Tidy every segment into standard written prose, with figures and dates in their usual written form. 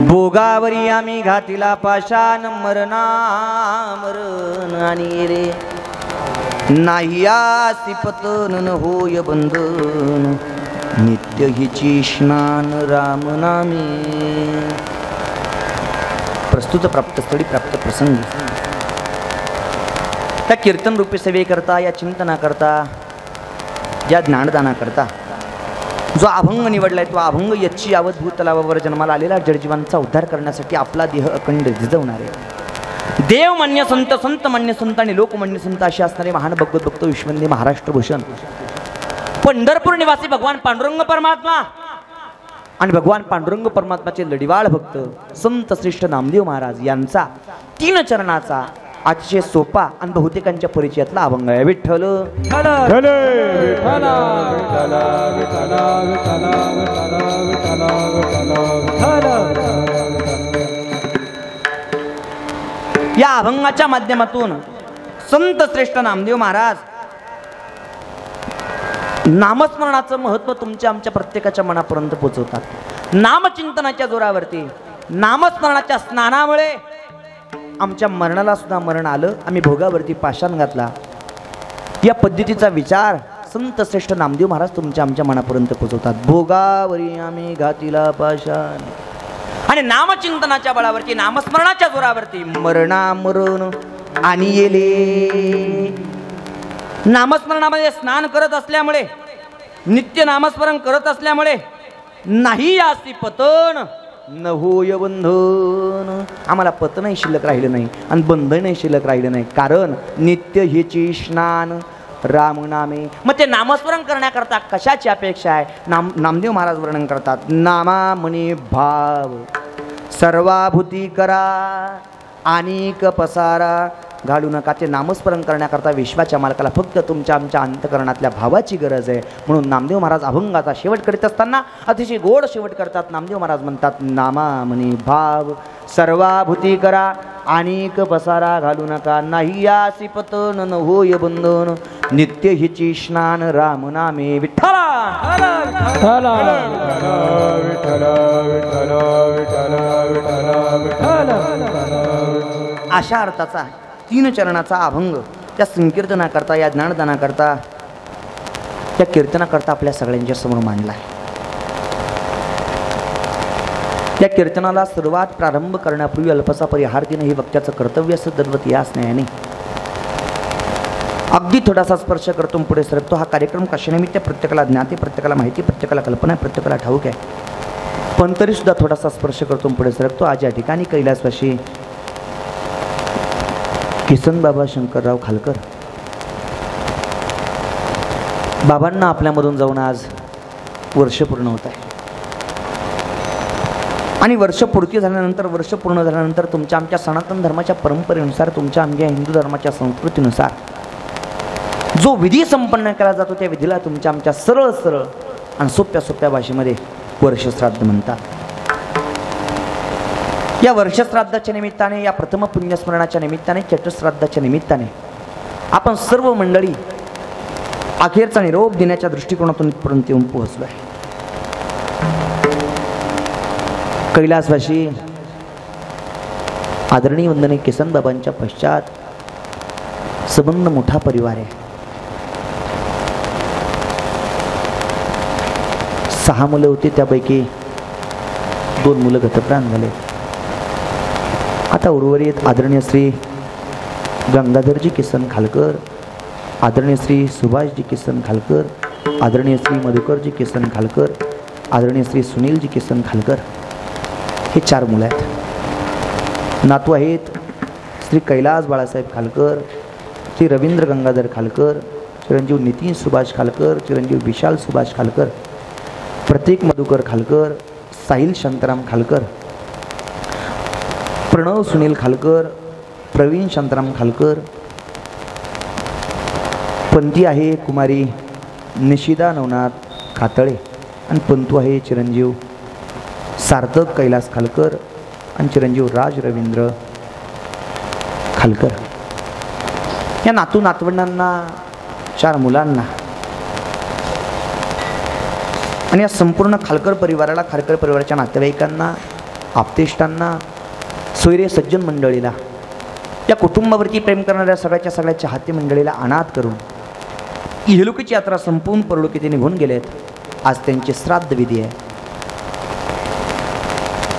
भोगावरी आम्ही घातिला पाशान मरणा मरण आणि रे नाही आसी पतन होय बंधन नित्य हिची स्नान राम नामे. प्रस्तुत प्राप्त स्थळी प्राप्त प्रसंगी त्या कीर्तन रूपी सेवे करता, या चिंतना करता, या ज्ञानदाना करता जो अभंग निवडलाय तो अभंग यच्ची यावत भूतलावर जन्माला आलेला जडजीवांचा उद्धार करण्यासाठी आपला देह अखंड झिजवणारे देव मान्य संत, संत मान्य संत आणि लोकमान्य संत असे असणारे महान भगवत भक्त विश्ववंदनीय महाराष्ट्रभूषण पंढरपूर निवासी भगवान पांडुरंग परमात्मा आणि भगवान पांडुरंग परमात्माचे लढिवाळ भक्त संत श्रेष्ठ नामदेव महाराज यांचा 3 चरणाचा अतिशय सोपा आणि बहुतेकांच्या परिचयातला अभंग आहे. विठ्ठल या अभंगाच्या माध्यमातून संत श्रेष्ठ नामदेव महाराज नामस्मरणाचं महत्त्व तुमच्या आमच्या प्रत्येकाच्या मनापर्यंत पोहोचवतात. नामचिंतनाच्या जोरावरती नामस्मरणाच्या स्नानामुळे आमच्या मरणाला सुद्धा मरण आलं, आम्ही भोगावरती पाषाण घातला. या पद्धतीचा विचार संत श्रेष्ठ नामदेव महाराज तुमच्या आमच्या मनापर्यंत पोहोचवतात. भोगावरी आम्ही घातिला पाषाण आणि नामचिंतनाच्या बळावरती नामस्मरणाच्या जोरावरती मरणा मरण आणि येले. नामस्मरणामध्ये स्नान करत असल्यामुळे, नित्य नामस्मरण करत असल्यामुळे नाही आसी पतन न होय बंधन. आम्हाला पतनही शिल्लक राहिलं नाही आणि बंधनही शिल्लक राहिलं नाही, कारण नित्य हेची स्नान राम नामे. मग ते नामस्मरण करण्याकरता कशाची अपेक्षा आहे? नामदेव महाराज वर्णन करतात. नामा मनी भाव सर्वाभूती करा अनेक पसारा घालू नका. ते नामस्मरण करण्याकरता विश्वाच्या मालकाला फक्त तुमच्या आमच्या अंतकरणातल्या भावाची गरज आहे. म्हणून नामदेव महाराज अभंगाचा शेवट करीत असताना अतिशय गोड शेवट करतात. नामदेव महाराज म्हणतात नामा मनी भाव सर्वाभूती करा अनेक पसारा घालू नका. नाही आसी पतन न होय बंधन नित्य हिची स्नान राम नामे. विठ्ठला अशा अर्थाचा 3 चरणाचा अभंग त्या संकीर्तना करता, या ज्ञानदाना करता, त्या कीर्तना करता आपल्या सगळ्यांच्या समोर मांडला आहे. या कीर्तनाला सुरुवात प्रारंभ करण्यापूर्वी अल्पसा परिहार्तीने हे वक्त्याचं कर्तव्य असं दरवत या स्नेहाने अगदी थोडासा स्पर्श करतो, पुढे सरकतो. हा कार्यक्रम कशानिमित्त प्रत्येकाला ज्ञाते, प्रत्येकाला माहिती, प्रत्येकाला कल्पना, प्रत्येकाला ठाऊक आहे, पण तरी सुद्धा थोडासा स्पर्श करतो, पुढे सरकतो. आज या ठिकाणी कैलासवासी किसन बाबा शंकरराव खालकर बाबांना आपल्यामधून जाऊन आज वर्ष पूर्ण होत आहे. आणि वर्ष पूर्ती झाल्यानंतर, वर्ष पूर्ण झाल्यानंतर तुमच्या आमच्या सनातन धर्माच्या परंपरेनुसार, तुमच्या आमच्या हिंदू धर्माच्या संस्कृतीनुसार जो विधी संपन्न केला जातो त्या विधीला तुमच्या आमच्या सरळ सरळ आणि सोप्या सोप्या भाषेमध्ये वर्षश्राद्ध म्हणतात. या वर्षश्राद्धाच्या निमित्ताने, या प्रथम पुण्यस्मरणाच्या निमित्ताने, चतुश्राद्धाच्या निमित्ताने आपण सर्व मंडळी अखेरचा निरोप देण्याच्या दृष्टिकोनातून इथपर्यंत येऊन पोहोचलो आहे. कैलासवासी आदरणीय वंदनीय किसन बाबांच्या पश्चात संबंध मोठा परिवार आहे. 6 मुलं होती, त्यापैकी 2 मुलं गतप्राण झाले. आता उर्वरित आदरणीय श्री गंगाधरजी किसन खालकर, आदरणीय श्री सुभाषजी किसन खालकर, आदरणीय श्री मधुकरजी किसन खालकर, आदरणीय श्री सुनीलजी किसन खालकर, हे 4 मुलं आहेत. नातू आहेत श्री कैलास बाळासाहेब खालकर, श्री रवींद्र गंगाधर खालकर, चिरंजीव नितीन सुभाष खालकर, चिरंजीव विशाल सुभाष खालकर, प्रतीक मधुकर खालकर, साहिल शांताराम खालकर, प्रणव सुनील खालकर, प्रवीण शांताराम खालकर. पंथी आहे कुमारी निशिदा नवनाथ खातळे आणि पंतू आहे चिरंजीव सार्थक कैलास खालकर आणि चिरंजीव राज रवींद्र खालकर. या नातू नातवंडांना, 4 मुलांना आणि या संपूर्ण खालकर परिवाराला, खालकर परिवाराच्या नातेवाईकांना आपतेष्टांना, सोयरे सज्जन मंडळीला, या कुटुंबावरती प्रेम करणाऱ्या सगळ्या चाहते मंडळीला अनाथ करून इहलोकीची यात्रा संपून परलोकी ते निघून गेलेत. आज त्यांचे श्राद्ध विधी आहे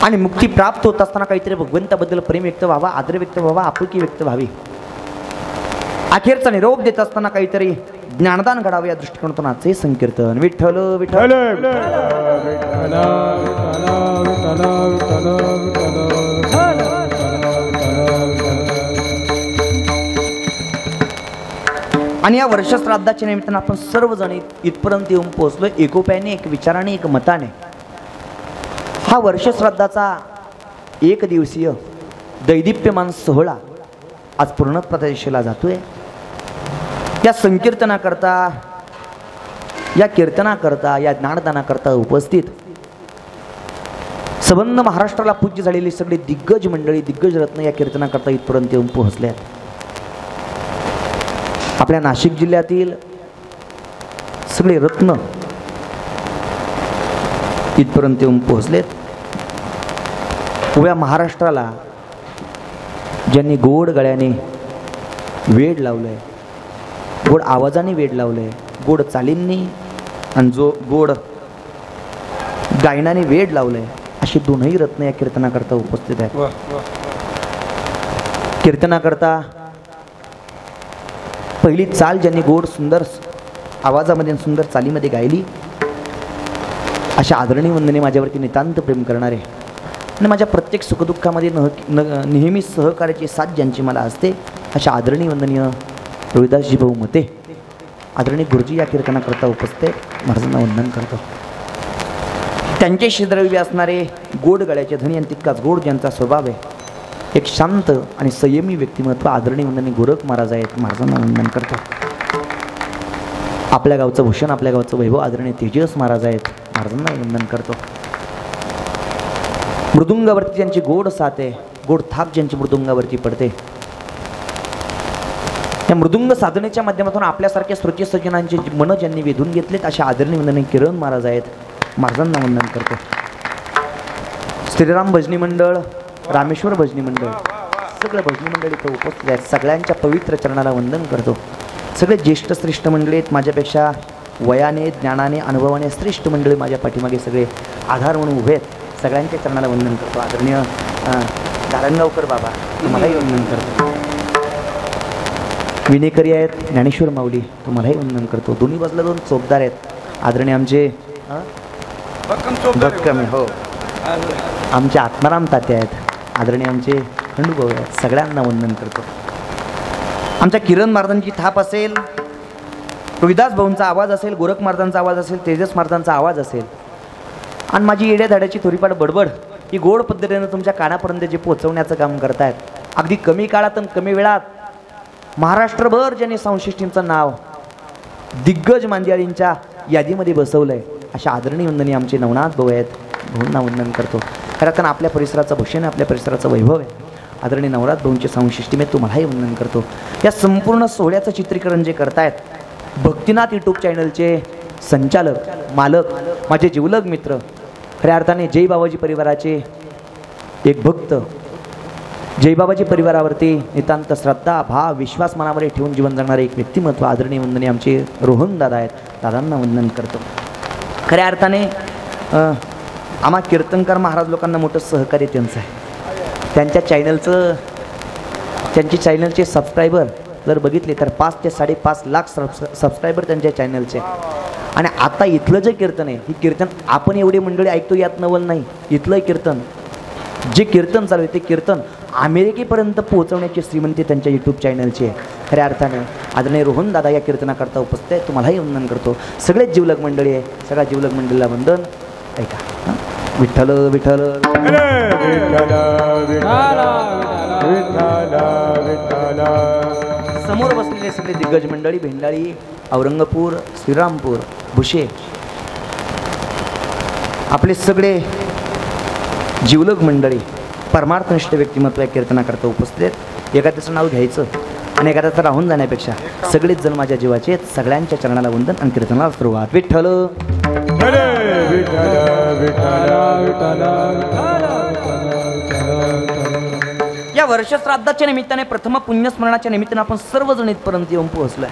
आणि मुक्ती प्राप्त होत असताना काहीतरी भगवंताबद्दल प्रेम व्यक्त व्हावा, आदर व्यक्त व्हावा, आपुलकी व्यक्त व्हावी. अखेरचा निरोप देत असताना काहीतरी ज्ञानदान घडावे या दृष्टिकोनातून आजचे संकीर्तन. विठ्ठल विठ्ठल आणि या वर्षश्राद्धाच्या निमित्तानं आपण सर्वजण इथपर्यंत येऊन पोहोचलो एकोप्याने, एक विचाराने, एक मताने. हा वर्षश्राद्धाचा एक दिवसीय दैदिप्यमान सोहळा आज पूर्णत्वाच्या जातोय. या संकीर्तनाकरता, या कीर्तनाकरता, या ज्ञानदानाकरता उपस्थित संबंध महाराष्ट्राला पूज्य झालेली सगळी दिग्गज मंडळी, दिग्गज रत्न या कीर्तनाकरता इथपर्यंत येऊन पोहोचले आहेत. आपल्या नाशिक जिल्ह्यातील सगळे रत्न इथपर्यंत येऊन पोहोचलेत. उभ्या महाराष्ट्राला ज्यांनी गोड गळ्याने वेड लावलंय, गोड आवाजाने वेड लावलंय, गोड चालींनी आणि जो गोड गायनाने वेड लावलंय, अशी दोनही रत्न या कीर्तनाकरता उपस्थित आहेत. कीर्तनाकरता पहिली चाल ज्यांनी गोड सुंदर आवाजामध्ये, सुंदर चालीमध्ये गायली, अशा आदरणीय वंदने माझ्यावरती नितांत प्रेम करणारे आणि माझ्या प्रत्येक सुखदुःखामध्ये नेहमी सहकार्याची साथ ज्यांची मला असते, अशा आदरणीय वंदनीय रोहिदासजी भाऊ मते, आदरणीय गुरुजी या कीर्तनाकरता उपस्थित महाराजांना वंदन करतो. त्यांचे शिद्रव्य असणारे गोड गळ्याचे धनी आणि तितकाच गोड ज्यांचा स्वभाव आहे, एक शांत आणि संयमी व्यक्तिमत्व आदरणीय वंदनीय गोरख महाराज आहेत, महाराजांना वंदन करतो. आपल्या गावचं भूषण, आपल्या गावचं वैभव आदरणीय तेजस महाराज आहेत, महाराजांना वंदन करतो. मृदुंगावरती ज्यांची गोड साथ आहे, गोड थाप ज्यांची मृदुंगावरती पडते, या मृदुंग साधनेच्या माध्यमातून आपल्यासारख्या श्रोती सज्जनांची मन ज्यांनी वेधून घेतलेत, अशा आदरणीय वंदनीय किरण महाराज आहेत, महाराजांना वंदन करतो. श्रीराम भजनी मंडळ, रामेश्वर भजनी मंडळ, सगळं भजनी मंडळ इथं उपस्थित आहेत. सगळ्यांच्या पवित्र चरणाला वंदन करतो. सगळे ज्येष्ठ श्रेष्ठ मंडळी आहेत, माझ्यापेक्षा वयाने, ज्ञानाने, अनुभवाने श्रेष्ठ मंडळी माझ्या पाठीमागे सगळे आधार म्हणून उभे आहेत. सगळ्यांच्या चरणाला वंदन करतो. आदरणीय धारणगावकर बाबा, तुम्हालाही वंदन करतो. विनेकरी आहेत, ज्ञानेश्वर माऊली, तुम्हालाही वंदन करतो. दोन्ही बाजूला दोन चोपदार आहेत, आदरणीय आमचे भक्कम, हो, आमचे आत्माराम तात्या आहेत, आदरणीय आमचे खंडूभाऊ आहेत, सगळ्यांना वंदन करतो. आमच्या किरण महाराजांची थाप असेल, रोहिदास भाऊंचा आवाज असेल, गोरख महाराजांचा आवाज असेल, तेजस महाराजांचा आवाज असेल, आणि माझी येड्या धाड्याची थोडीफार बडबड ही गोड पद्धतीनं तुमच्या कानापर्यंत जे पोहोचवण्याचं काम करतायत, अगदी कमी काळात आणि कमी वेळात महाराष्ट्रभर ज्यांनी 65चं नाव दिग्गज मांदियाळींच्या यादीमध्ये बसवलंय, अशा आदरणीय वंदनीय आमचे नवनाथ भाऊ आहेत, भाऊंना वंदन करतो. खरं आपल्या परिसराचं भूषण, आपल्या परिसराचं वैभव आहे. आदरणीय नवनाथ भाऊंचे 65 मी तुम्हालाही वंदन करतो. या संपूर्ण सोहळ्याचं चित्रीकरण जे करतायत भक्तिनाथ यूट्यूब चॅनलचे संचालक, मालक, माझे जिवलग मित्र, खऱ्या अर्थाने जय बाबाजी परिवाराचे एक भक्त, जय बाबाजी परिवारावरती नितांत श्रद्धा, भाव, विश्वास मनावर ठेवून जीवन जगणारे एक व्यक्तिमत्व आदरणीय वंदनीय आमचे रोहन दादा आहेत, दादांना वंदन करतो. खऱ्या अर्थाने आम्हा कीर्तनकार महाराज लोकांना मोठं सहकार्य त्यांचं आहे. त्यांच्या चॅनलचं, त्यांची चॅनलचे सबस्क्रायबर जर बघितले तर 5 ते 5.5 लाख सबस्क्रायबर त्यांच्या चॅनलचे. आणि आता इथलं जे कीर्तन आहे, ही कीर्तन आपण एवढे मंडळी ऐकतो यात नवल नाही. इथलं कीर्तन, जे कीर्तन चालू आहे ते कीर्तन अमेरिकेपर्यंत पोहोचवण्याची श्रीमंती त्यांच्या यूट्यूब चॅनलची आहे. खऱ्या अर्थाने आदरणीय रोहन दादा या कीर्तनाकरता उपस्थित आहे, तुम्हालाही वंदन करतो. सगळेच जीवलग मंडळी आहे, सगळ्या जीवलग मंडळीला वंदन. ऐका, विठ्ठल विठ्ठल समोर बसलेले सगळे दिग्गज मंडळी, भेंडाळी, औरंगपूर, श्रीरामपूर, भुशे, आपले सगळे जीवलग मंडळी, परमार्थनिष्ठ व्यक्तिमत्व या कीर्तनाकरता उपस्थित आहेत. एखाद्याचं नाव घ्यायचं आणि एखाद्याचं राहून जाण्यापेक्षा सगळेच जण माझ्या जीवाचे आहेत. सगळ्यांच्या चरणाला वंदन आणि कीर्तनाला सुरुवात. विठ्ठल विठ्ठल विठ्ठल विठ्ठल विठ्ठल या वर्षश्राद्धाच्या निमित्ताने प्रथम पुण्यस्मरणाच्या निमित्ताने आपण सर्वजण इथपर्यंत येऊन पोहोचलोय.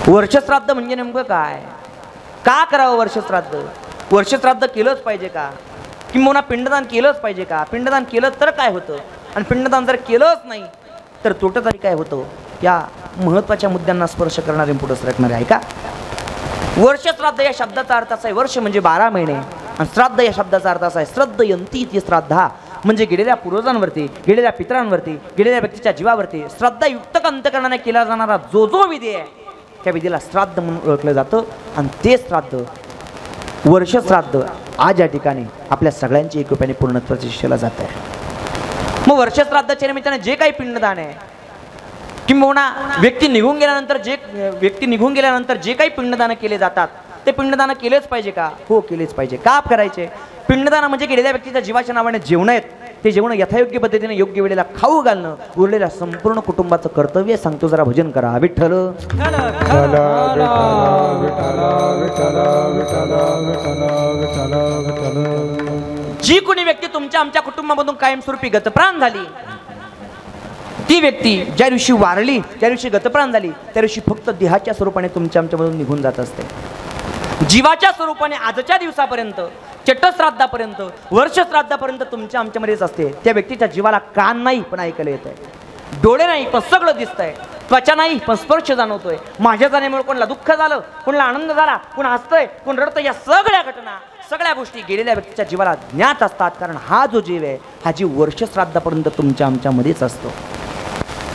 वर्षश्राद्ध म्हणजे नेमकं काय, का करावं वर्षश्राद्ध, वर्षश्राद्ध केलंच पाहिजे का, किंवा पिंडदान केलंच पाहिजे का, पिंडदान केलं तर काय होतं आणि पिंडदान जर केलंच नाही तर तोटं तरी काय होतं, या महत्त्वाच्या मुद्द्यांना स्पर्श करणारे पुढे सरकणारे आहे का. वर्षश्राद्ध या शब्दाचा अर्थ असा आहे, वर्ष म्हणजे 12 महिने आणि श्राद्ध या शब्दाचा अर्थ असा आहे श्रद्धयंती इति श्राद्धा, म्हणजे गेलेल्या पूर्वजांवरती, गेलेल्या पितरांवरती, गेलेल्या व्यक्तीच्या जीवावरती श्रद्धायुक्त अंतकरणाने केला जाणारा जो जो विधी आहे त्या विधीला श्राद्ध म्हणून ओळखलं जातं. आणि ते श्राद्ध वर्षश्राद्ध आज या ठिकाणी आपल्या सगळ्यांची एकोप्याने पूर्णत्वाची दिशेला जात आहे. मग वर्षश्राद्धाच्या निमित्ताने जे काही पिंडदान आहे किंबहुना व्यक्ती निघून गेल्यानंतर जे काही पिंडदान केले जातात ते पिंडदान केलेच पाहिजे का, हो केलेच पाहिजे. का करायचे, पिंडदान म्हणजे गेलेल्या व्यक्तीच्या जीवाच्या नावाने जेवण आहेत, ते जेवण यथायोग्य पद्धतीने योग्य वेळेला खाऊ घालणं उरलेल्या संपूर्ण कुटुंबाचं कर्तव्य. सांगतो जरा भजन करा. विठ्ठल जी कोणी व्यक्ती तुमच्या आमच्या कुटुंबामधून कायमस्वरूपी गतप्राण झाली, ती व्यक्ती ज्या दिवशी वारली, ज्या दिवशी गतप्राण झाली, त्या दिवशी फक्त देहाच्या स्वरूपाने तुमच्या आमच्यामधून निघून जात असते. जीवाच्या स्वरूपाने आजच्या दिवसापर्यंत, चट्टश्राद्धापर्यंत, वर्षश्राद्धापर्यंत तुमच्या आमच्यामध्येच असते. त्या व्यक्तीच्या जीवाला कान नाही पण ऐकायला येत आहे, डोळे नाही पण सगळं दिसतंय, त्वचा नाही पण स्पर्श जाणवतोय. माझ्या जाण्यामुळे कोणाला दुःख झालं, कोणाला आनंद झाला, कोण हसतंय, कोण रडतंय, या सगळ्या घटना, सगळ्या गोष्टी गेलेल्या व्यक्तीच्या जीवाला ज्ञात असतात. कारण हा जो जीव आहे हा जीव वर्षश्राद्धापर्यंत तुमच्या आमच्यामध्येच असतो.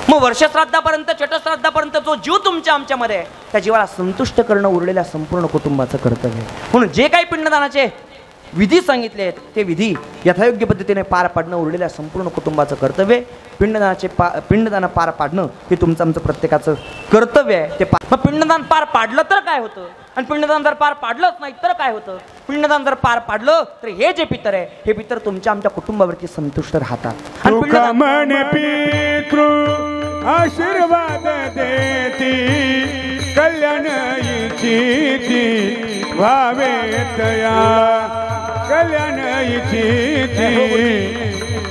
मग वर्षश्राद्धापर्यंत, चटश्राद्धापर्यंत जो जीव तुमच्या आमच्यामध्ये आहे त्या जीवाला संतुष्ट करणं उरलेल्या संपूर्ण कुटुंबाचं कर्तव्य आहे. म्हणून जे काही पिंडदानाचे विधी सांगितले आहेत ते विधी यथायोग्य पद्धतीने पार पाडणं उरलेल्या संपूर्ण कुटुंबाचं कर्तव्य. पिंडदान पार पाडणं हे तुमचं आमचं प्रत्येकाचं कर्तव्य आहे. ते मग पिंडदान पार पाडलं तर काय होतं आणि पिंडदान जर पार पाडलंच नाही तर काय होतं. पिंडदान जर पार पाडलं तर हे जे पितर आहे हे पितर तुमच्या आमच्या कुटुंबावरती संतुष्ट राहतात. आशीर्वाद देती कल्याण इच्छिती व्हावे तया, कल्याण इच्छिती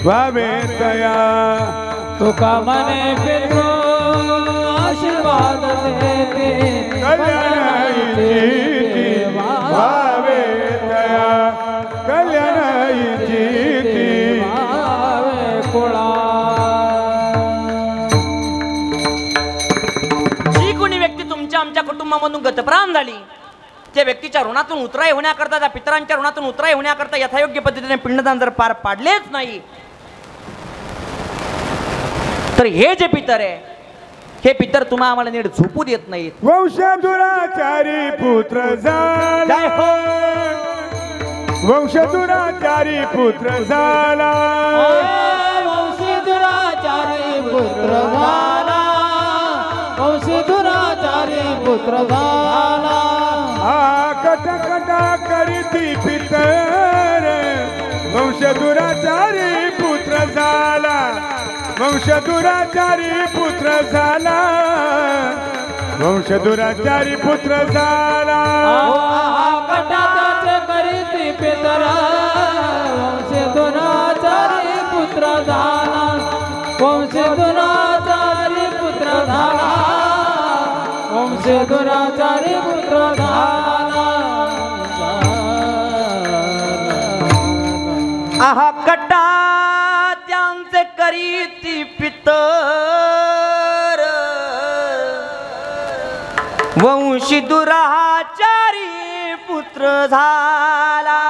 व्हावे तया. तुका मने पितृ आशीर्वाद देती कल्याण इच्छिती व्हावे तया, कल्याण इच्छिती व्हावे कुळा. आमच्या कुटुंबामधून गतप्राण झाली त्या व्यक्तीच्या ऋणातून उतराई होण्याकरता, त्या पितरांच्या ऋणातून उतराई होण्याकरता यथायोग्य पद्धतीने पिंडदान जर पार पाडलेच नाही तर हे जे पितर आहे हे पितर तुम्हा आम्हाला नीट झोपू देत नाहीत. वंशदुराचारी पुत्र झाला, वंशदुराचारी पुत्र झाला, वंशदुराचारी पुत्र झाला, वंशदुराचारी पुत्र झाला. कटकटा करीती पितर वंशदुराचारी पुत्र झाला, वंशदुराचारी पुत्र झाला, वंशदुराचारी पुत्र झाला. कटाचे करीती पितर वंशदुराचारी पुत्र झाला, वंशदुराचारी पुत्र झाला, वंशदुराचारी पुत्र झाला. आहा कटा त्यांचे करीती पितर वंशी दुराचारी पुत्र झाला.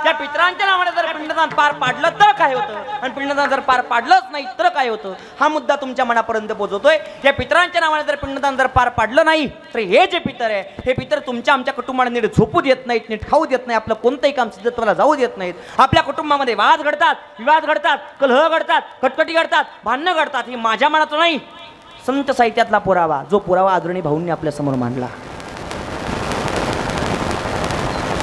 त्या पितरांच्या नावाने जर पिंडदान पार पाडलं तर काय होतं आणि पिंडदान जर पार पाडलंच नाही तर काय होतं हा मुद्दा तुमच्या मनापर्यंत पोहोचवतोय. या पितरांच्या नावाने जर पिंडदान जर पार पाडलं नाही तर हे जे पितर आहे हे पितर तुमच्या आमच्या कुटुंबाला नीट झोपू देत नाहीत, नीट खाऊ देत नाही, आपलं कोणतंही काम सिद्धत्वाला जाऊ देत नाहीत. आपल्या कुटुंबामध्ये वाद घडतात, विवाद घडतात, कलह घडतात, कटकटी घडतात, भांडणं घडतात. हे माझ्या मनाचं नाही, संत साहित्यातला पुरावा, जो पुरावा आदरणीय भाऊंनी आपल्या समोर मांडला.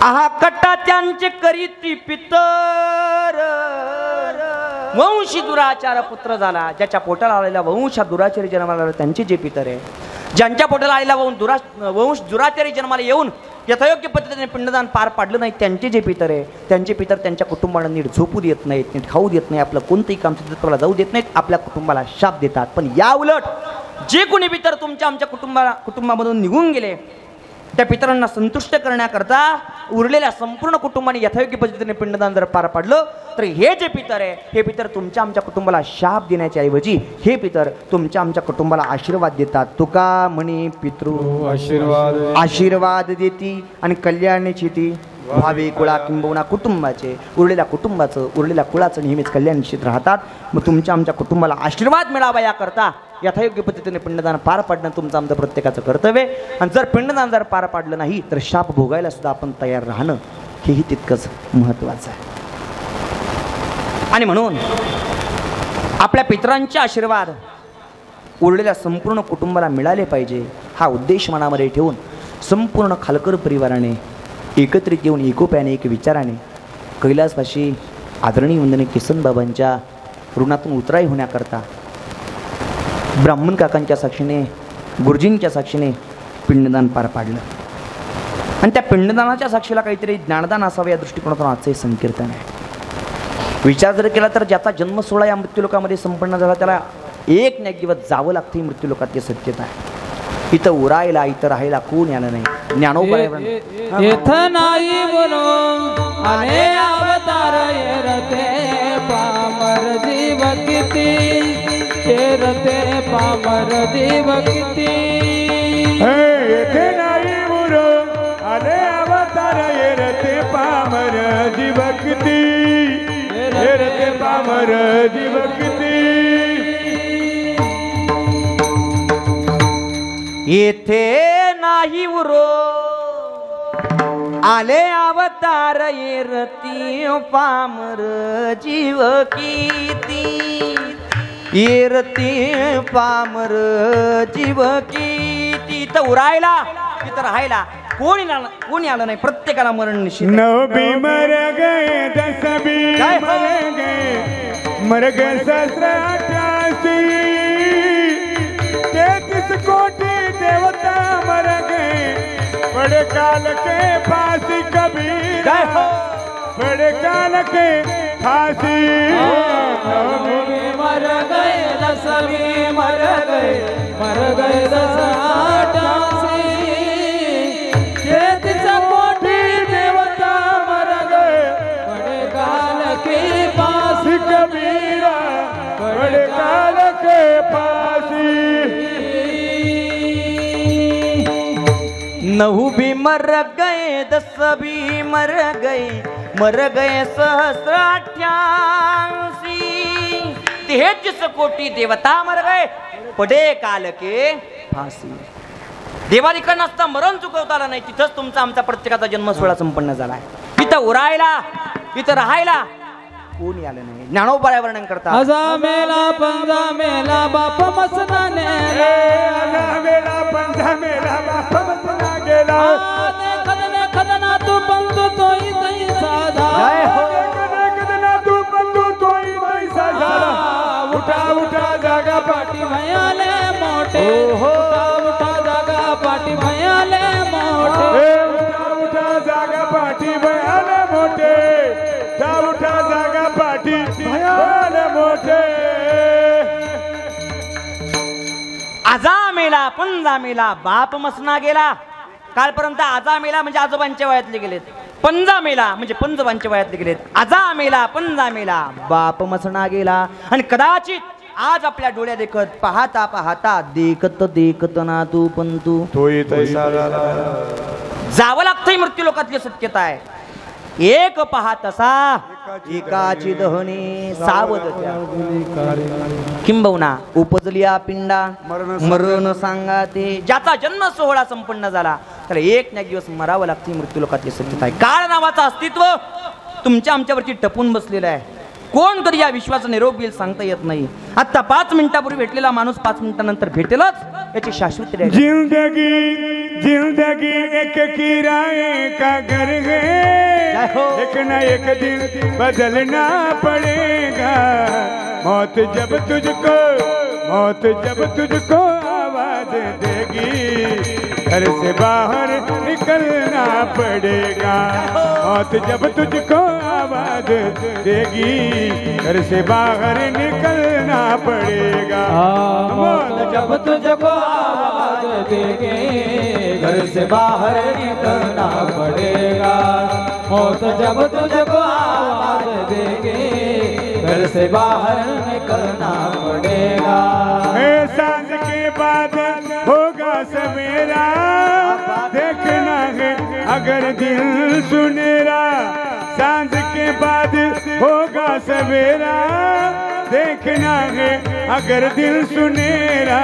आहा कटा त्यांचे करीती पितर वंशी दुराचार पुत्र झाला. ज्याच्या पोटाला आलेला वंशा दुराचारी जन्माला त्यांचे जे पितर आहे ज्यांच्या पोटाला आलेला वंश दुराचारी जन्माला येऊन यथायोग्य पद्धतीने पिंडदान पार पाडलं नाही त्यांचे जे पितर आहे त्यांचे पितर त्यांच्या कुटुंबाला नीट झोपू देत नाहीत, नीट खाऊ देत नाही, आपलं कोणतंही काम सिद्धत्वाला जाऊ देत नाहीत, आपल्या कुटुंबाला शाप देतात. पण या उलट जे कोणी पितर तुमच्या आमच्या कुटुंबामधून निघून गेले त्या पितरांना संतुष्ट करण्याकरता उरलेल्या संपूर्ण कुटुंबाने यथायोग्य पद्धतीने पिंडदान जर पार पाडलं तर हे जे पितर आहे हे पितर तुमच्या आमच्या कुटुंबाला शाप देण्याच्या ऐवजी हे पितर तुमच्या आमच्या कुटुंबाला आशीर्वाद देतात. तुका म्हणी पितृ आशीर्वाद देती आणि कल्याणाची ती भावी कुळा किंबहुना कुटुंबाचे उरलेल्या कुळाचं नेहमीच कल्याण निश्चित राहतात. मग तुमच्या आमच्या कुटुंबाला आशीर्वाद मिळावा याकरता यथायोग्य पद्धतीने पिंडदान पार पाडणं तुमचं आमचं प्रत्येकाचं कर्तव्य. आणि जर पिंडदान जर पार पाडलं नाही तर शाप भोगायला सुद्धा आपण तयार राहणं हेही तितकंच महत्वाचं आहे. आणि म्हणून आपल्या पितरांचे आशीर्वाद उरलेल्या संपूर्ण कुटुंबाला मिळाले पाहिजे हा उद्देश मनामध्ये ठेवून संपूर्ण खालकर परिवाराने एकत्रित येऊन एकोप्याने एक विचाराने कैलासवासी आदरणीय वंदनीय किसन बाबांच्या ऋणातून उतराई होण्याकरता ब्राह्मण काकांच्या साक्षीने गुरुजींच्या साक्षीने पिंडदान पार पाडलं. आणि त्या पिंडदानाच्या साक्षीला काहीतरी ज्ञानदान असावं या दृष्टिकोनातून आजचं हे संकीर्तन आहे. विचार जर केला तर ज्याचा जन्म सोहळा या मृत्यूलोकामध्ये संपन्न झाला त्याला एक ना एक दिवस जावं लागतं. ही मृत्यूलोकातली सत्यता आहे. इथं उरायला इथं राहायला कोण यानं नाही. ज्ञानोबा येथं नाही म्हणून आले अवतार येरते पामर जीव किती येरते पामर जीव किती येथे नाही म्हणून आले अवतार येरते पामर जीव किती येरते पामर जीव किती. येथे नाही उरो आले अवतार येरती पामर जीव किती येरती पामर जीव किती. तर उरायला तिथं राहायला कोणी आलं नाही. प्रत्येकाला मरण निश्चित. नौ भी मर गए 10 भी मर गए 788 33 कोटि देवता मर गए बड़े काल के फांसी कबीर बड़े काल के फांसी. मर गए 10 भी मर गए 788 33 कोटि देवता मर गए बड़े काल के फांसी कबीरा बड़े काल के फांसी. नहु भी मर गए 10 भी मर गए 788 33 कोटि देवता मर गए पडे काल के फाशी. देवादिकांना असता मरण चुकवता आलं नाही. तिथंच तुमचा आमचा प्रत्येकाचा जन्म सोहळा संपन्न झालाय. तिथं उरायला इथं राहायला कोणी आलं नाही. ज्ञानोबा वर्णन करतात. अजा मेला पंजा मेला बाप मसना नेला अजा मेला पंजा मेला बाप मसना गेला. खदना तू बंधू तोई तई साधा खदना तू बंधू तोई तई साधा. उठा उठा जागा पाटी भयाले मोठे उठा जागा पाटी भयाले मोठे उठा जागा पाठी भयाले मोठे उठा जागा पाठी भयाले मोठे. आजा मेला पंजा मेला बाप मसना गेला. कालपर्यंत आजा मेला म्हणजे आजोबांच्या वयातले गेलेत. पंजा मेला म्हणजे पंजोबांच्या वयातले गेलेत. आजा मेला पंजा मेला बाप मसना गेला. आणि कदाचित आज आपल्या डोळ्या देखत पाहता पाहता देखत ना तू पण तू जावं लागतंय मृत्यूलोकातली सत्यता आहे. एक पाहत असा एकाची दहने सावध किंबहुना उपजलिया पिंडा मरण सांगा ते. ज्याचा जन्म सोहळा संपन्न झाला त्याला एक ना एक दिवस मरावं लागते. मृत्यूलोकातली सत्यता आहे. काळ नावाचं अस्तित्व तुमच्या आमच्यावरती टपून बसलेलं आहे. कोण तरी या विश्वाचा निरोप येईल सांगता येत नाही. आता 5 मिनिटापूर्वी भेटलेला माणूस 5 मिनिटानंतर भेटेलच याची शाश्वती आहे. जिंदगी एक किराए का घर है एक ना एक दिन बदलना पड़ेगा. मौत जब तुझको आवाज देगी देगी, घर से बाहर निकलना पड़ेगा। मौत जब तुझको आवाज देगी, घर से बाहर निकलना पड़ेगा। मौत जब तुझको आवाज देगी, घर से बाहर निकलना पड़ेगा। मौत जब तुझको आवाज देगी, घर से बाहर निकलना पड़ेगा। सांझ के बाद होगा सवेरा, देखना है अगर दिल सुनेरा। सांझ के बाद होगा सवेरा, देखना है अगर दिल सुनेरा।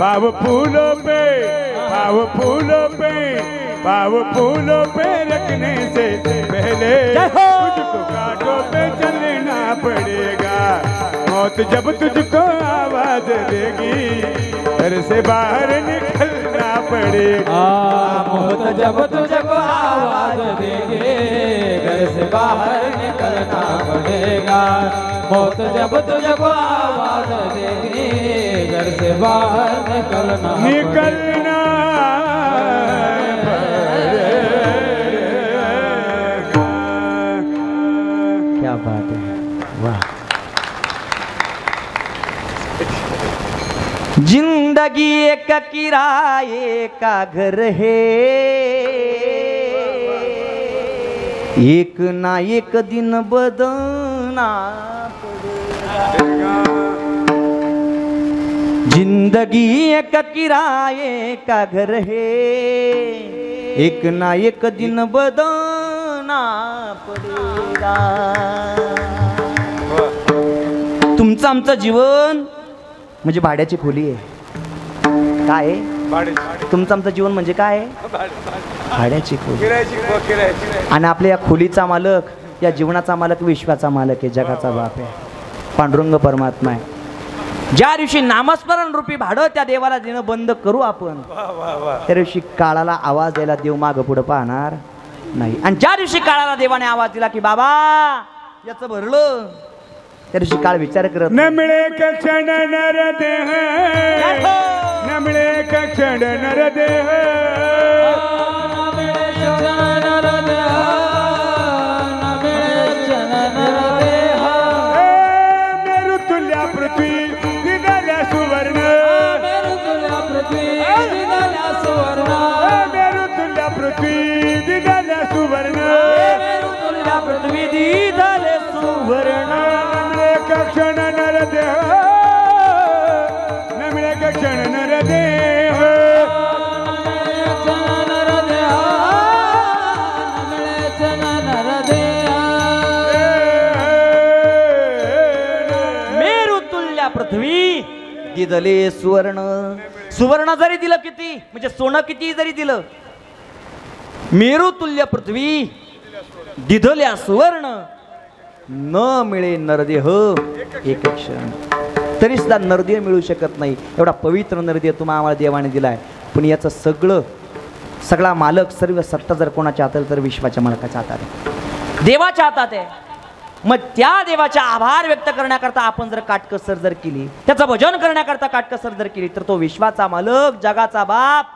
पाव फूलों पे, पाव फूलों पे, पाव फूलों पे रखने से पहले तुझको कांटों पे चलना पड़ेगा। मौत जब तुझको आवाज देगी, घर से बाहर निकलना पड़ेगा। मौत जब तुझको आवाज देगी, घर से बाहर निकलना पड़ेगा। मौत जब तुझको आवाज देगी, घर से बाहर निकलना निकलना क्या बात है, वाह। जिंदगी एक किराए का घर है, एक ना एक दिन बदलना पड़ेगा। जिंदगी एक किराए का घर है, एक ना एक दिन बदलना पडेगा। तुमचं आमचं जीवन म्हणजे भाड्याची खोली आहे. काय आहे? तुमचं आमचं जीवन म्हणजे काय आहे? भाड्याची खोली. आणि आपल्या या खोलीचा मालक, या जीवनाचा मालक विश्वाचा मालक आहे, जगाचा बाप आहे, पांडुरंग परमात्मा आहे. ज्या दिवशी नामस्मरण रूपी भाडं त्या देवाला देणं बंद करू आपण, त्या दिवशी काळाला आवाज द्यायला देव मागं पुढं पाहणार नाही. आणि ज्या दिवशी काळाला देवाने आवाज दिला की बाबा याचं भरलं, त्या दिवशी काळ विचार करत न मिळे का क्षण नर देह, न मिळे का क्षण नर देह, मेरु तुल्या पृथ्वी निघाल्या सुवर्ण, मेरु तुल्या पृथ्वी निघाल्या सुवर्ण, मेरु तुल्या पृथ्वी निघाल्या सुवर्ण, पृथ्वी दिले सुवर्ण. क्षण नर देह, न मिळे का क्षण नर देह, मेरु तुल्य पृथ्वी दिदले सुवर्ण. सुवर्ण जरी दिलं किती, म्हणजे सोनं किती जरी दिलं, मेरु तुल्य पृथ्वी दिदल्या सुवर्ण, न मिळे नरदेह एक क्षण. तरी सुद्धा नरदेह मिळू शकत नाही. एवढा पवित्र नरदेह तुम्हाला आम्हाला देवाने दिलाय. पण याचं सगळा मालक, सर्व सत्ता जर कोणाच्या हातात, तर विश्वाच्या मालकाच्या हातात आहे, देवाच्या हातात आहे. मग त्या देवाचा आभार व्यक्त करण्याकरता आपण जर काटकसर जर केली, त्याचं भजन करण्याकरता काटकसर जर केली, तर तो विश्वाचा मालक, जगाचा बाप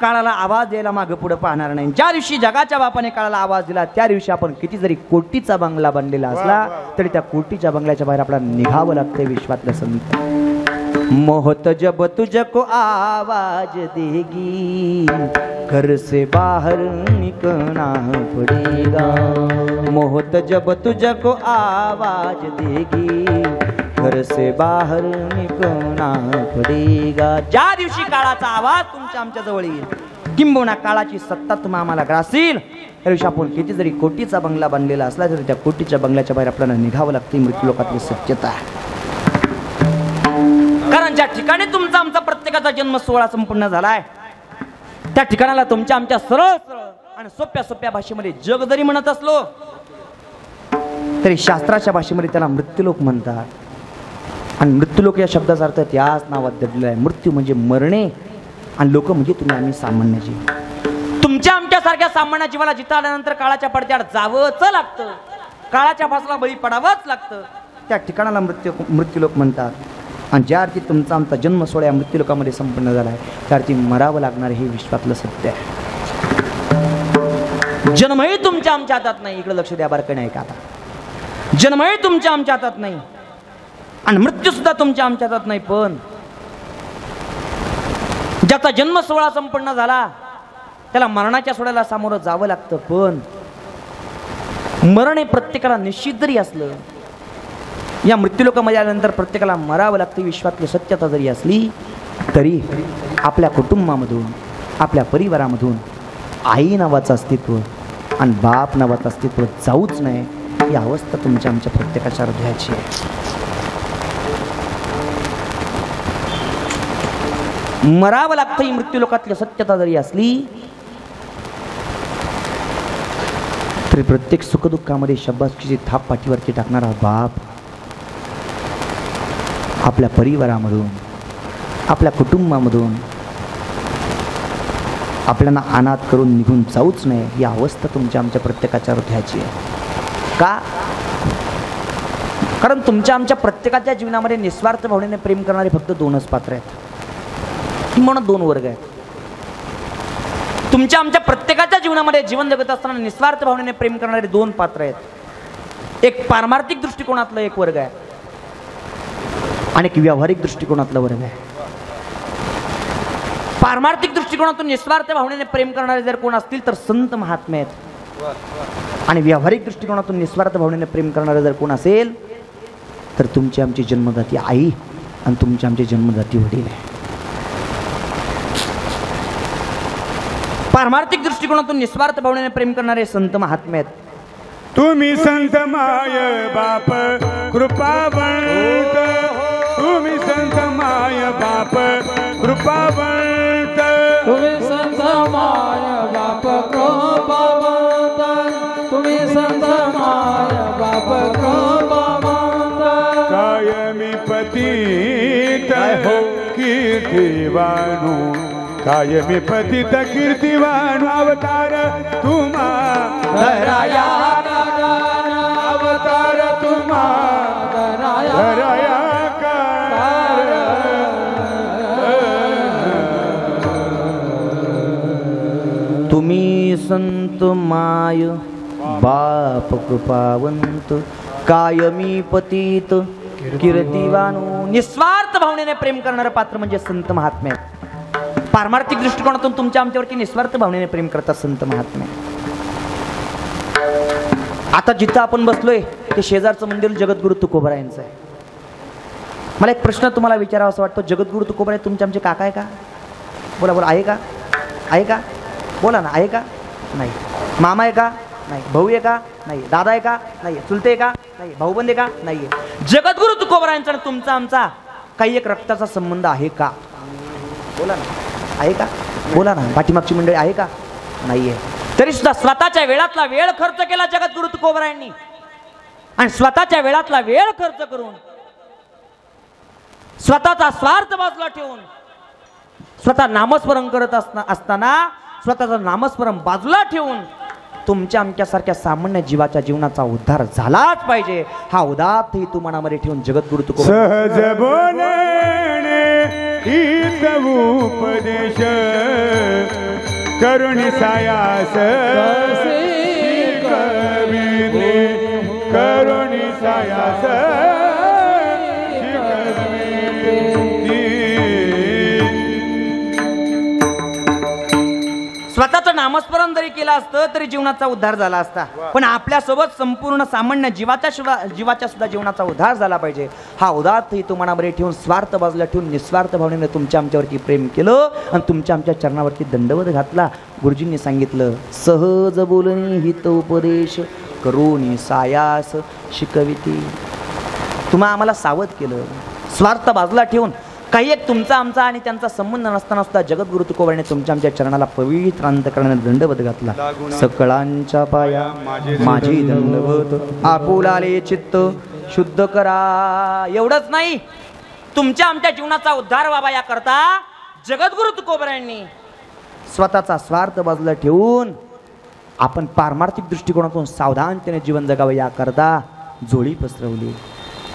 काळाला आवाज द्यायला मागं पुढे पाहणार नाही. ज्या दिवशी जगाच्या बापाने काळाला आवाज दिला, त्या दिवशी आपण किती जरी कोटीचा बंगला बांधलेला असला तरी त्या कोटीच्या बंगल्याच्या बाहेर आपल्याला निघावं लागतं. विश्वातलं संत मोहत जब तुझको आवाज देगी, घर से बाहर निकलना पड़ेगा. मोहत जब तुझको आवाज देगी, घर से बाहर निकलना पड़ेगा. ज्या दिवशी काळाचा आवाज तुमच्या आमच्या जवळ येईल, किंबहुना काळाची सत्ता तुम्हा आम्हाला ग्रासील, त्या दिवशी आपण किती जरी कोटीचा बंगला बांधलेला असला तरी त्या कोटीच्या बंगल्याच्या बाहेर आपल्याला निघावं लागतं. मृत्यू लोकातली सत्यता आहे. कारण ज्या ठिकाणी तुमचा आमचा प्रत्येकाचा जन्म सोहळा संपूर्ण झालाय, त्या ठिकाणाला तुमच्या आमच्या सरळ सरळ आणि सोप्या सोप्या भाषेमध्ये जग जरी म्हणत असलो तरी शास्त्राच्या भाषेमध्ये त्याला मृत्यूलोक म्हणतात. आणि मृत्यूलोक या शब्दाचा अर्थ त्याच नावात दडलेला आहे. मृत्यू म्हणजे मरणे आणि लोक म्हणजे तुम्ही आम्ही सामान्य जीव. तुमच्या आमच्यासारख्या सामान्य जीवाला जिथं आल्यानंतर काळाच्या पडद्याआड जावंच लागतं, काळाच्या फासला बळी पडावंच लागतं. त्या ठिकाणाला मृत्यूलोक म्हणतात. आणि ज्या अर्थी तुमचा आमचा जन्म सोहळा मृत्यू लोकामध्ये संपन्न झाला आहे त्या अर्थी मरावं लागणार हे विश्वातलं सत्य आहे. जन्मही तुमच्या आमच्या हातात नाही. इकडे लक्ष द्या बारकाईने ऐका आता. जन्मही तुमच्या आमच्या हातात नाही आणि मृत्यू सुद्धा तुमच्या आमच्या हातात नाही. पण ज्याचा जन्म सोहळा संपन्न झाला त्याला मरणाच्या सोहळ्याला सामोरं जावं लागतं. पण मरण हे प्रत्येकाला निश्चित जरी असलं, या मृत्यूलोकामध्ये आल्यानंतर प्रत्येकाला मरावं लागतं विश्वातली सत्यता जरी असली तरी आपल्या कुटुंबामधून आपल्या परिवारामधून आई नावाचं अस्तित्व आणि बाप नावाचं अस्तित्व जाऊच नाही ही अवस्था तुमच्या आमच्या प्रत्येकाच्या हृदयाची आहे. मरावं लागतं ही मृत्यूलोकातली सत्यता जरी असली तरी प्रत्येक सुखदुःखामध्ये शब्दाची थाप पाठीवरती टाकणारा बाप आपल्या परिवारामधून आपल्या कुटुंबामधून आपल्याला अनाथ करून निघून जाऊच नाही ही अवस्था तुमच्या आमच्या प्रत्येकाच्या हृदयाची आहे. का? कारण तुमच्या आमच्या प्रत्येकाच्या जीवनामध्ये निस्वार्थ भावनेने प्रेम करणारे फक्त दोनच पात्र आहेत. म्हणून दोन वर्ग आहेत. तुमच्या आमच्या प्रत्येकाच्या जीवनामध्ये जीवन जगत असताना निस्वार्थ भावनेने प्रेम करणारे दोन पात्र आहेत. एक पारमार्थिक दृष्टिकोनातलं एक वर्ग आहे आणि एक व्यावहारिक दृष्टिकोनातला वर्ग आहे. पारमार्थिक दृष्टिकोनातून निस्वार्थ भावनेने प्रेम करणारे जर कोण असतील तर संत महात्मे आहेत. आणि व्यावहारिक दृष्टिकोनातून निस्वार्थ भावनेने प्रेम करणारे जर कोण असेल तर तुमची आमची जन्मदाती आई आणि तुमची आमची जन्मदाती वडील आहे. पारमार्थिक दृष्टिकोनातून निस्वार्थ भावनेने प्रेम करणारे संत महात्मे आहेत. तुम्ही संत माय बाप कृपावंत, तुम्ही संत माय बाप कृपावंत, तुम्ही संत माय बाप कृपावंत, तुम्ही संत माय बाप कृपावंत. कायमी पतित कीर्तिवाणू, कायमी पतित कीर्तिवाणू अवतार तुम्हा धराया अवतार तुम्हा धराया तुम्ही संत माय बाप कृपावंत, कायमी पतित कीर्तिवानू. निस्वार्थ भावनेने प्रेम करणारं पात्र म्हणजे संत महात्मे. पारमार्थिक दृष्टिकोनातून तुमच्या आमच्यावरती निस्वार्थ भावनेने प्रेम करतात संत महात्मे. आता जिथं आपण बसलोय ते शेजारचं मंदिर जगद्गुरु तुकोबरायांचं आहे. मला एक प्रश्न तुम्हाला विचारावा असं वाटतो, जगद्गुरु तुकोबराय तुमचे आमचे काका आहे का? बोला बोला, आहे का? आहे का? बोला ना, आहे का? नाही. मामा आहे का? नाही. भाऊ आहे का? नाही. दादा आहे का? नाही. चुलते आहे का? नाही. भाऊबंद आहे का? नाहीये. जगद्गुरु तुकोबरायांचा आणि तुमचा आमचा काही एक रक्ताचा संबंध आहे का? बोला ना, आहे का? बोला ना. पाठीमागची मंडळी आहे का? नाहीये. तरी सुद्धा स्वतःच्या वेळातला वेळ खर्च केला जगद्गुरु तुकोबरायांनी आणि स्वतःच्या वेळातला वेळ खर्च करून स्वतःचा स्वार्थ बाजूला ठेवून स्वतः नामस्मरण करत असताना स्वतःचं नामस्मरण बाजूला ठेवून तुमच्या आमच्यासारख्या सामान्य जीवाच्या जीवनाचा उद्धार झालाच पाहिजे हा उदात्त हेतू मनामध्ये ठेवून जगद्गुरु तुकोबराय सहज बोलणे हित उपदेश करुणी सायास शिकविते, करुणी सायास स्वतःचं नामस्मरण जरी केलं असतं तरी जीवनाचा उद्धार झाला असता. पण आपल्यासोबत संपूर्ण सामान्य जीवाच्या सुद्धा जीवनाचा उद्धार झाला पाहिजे हा उदात्त हेतू मनामध्ये ठेवून स्वार्थ बाजूला ठेवून निस्वार्थ भावनेने तुमच्या आमच्यावरती प्रेम केलं आणि तुमच्या आमच्या चरणावरती दंडवत घातला. गुरुजींनी सांगितलं, सहज बोलणी हित उपदेश करुणी सायास शिकविते. तुम्हा आम्हाला सावध केलं, स्वार्थ बाजूला ठेवून काही एक तुमचा आमचा आणि त्यांचा संबंध नसताना सुद्धा जगद्गुरु तुकोबराने तुमच्या आमच्या चरणाला पवित्र अंतकरणाने दंडवत घातला. सकळांच्या पाया माझी दंडवत, आपुलाले चित्त शुद्ध करा. एवढंच नाही, तुमच्या आमच्या जीवनाचा उद्धार व्हावा याकरता जगद्गुरु तुकोबरायांनी स्वतःचा स्वार्थ बाजूला ठेवून आपण पारमार्थिक दृष्टिकोनातून सावधानतेने जीवन जगावं याकरता जोडी पसरवली.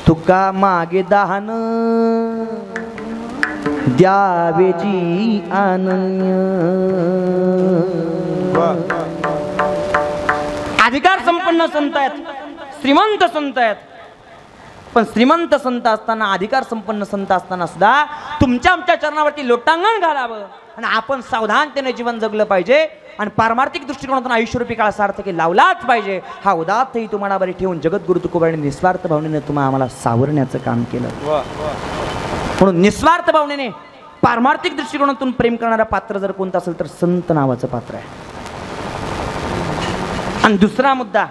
तुका मागे दाहन द्यावे जी अनन्य. अधिकार संपन्न संत आहेत, श्रीमंत संत आहेत, पण श्रीमंत संत असताना, अधिकार संपन्न संत असताना सुद्धा तुमच्या आमच्या चरणावरती लोटांगण घालावं आणि आपण सावधानतेने जीवन जगलं पाहिजे आणि पारमार्थिक दृष्टिकोनातून आयुष्यरूपी काळ सार्थकी लावलाच पाहिजे. हा उदात्तही तुम्हाला बरी ठेवून जगद्गुरु तुकोबाने निस्वार्थ भावनेने तुम्हाला आम्हाला सावरण्याचं काम केलं. म्हणून निस्वार्थ भावनेने पारमार्थिक दृष्टिकोनातून प्रेम करणारा पात्र जर कोणतं असेल तर संत नावाचं पात्र आहे. आणि दुसरा मुद्दा,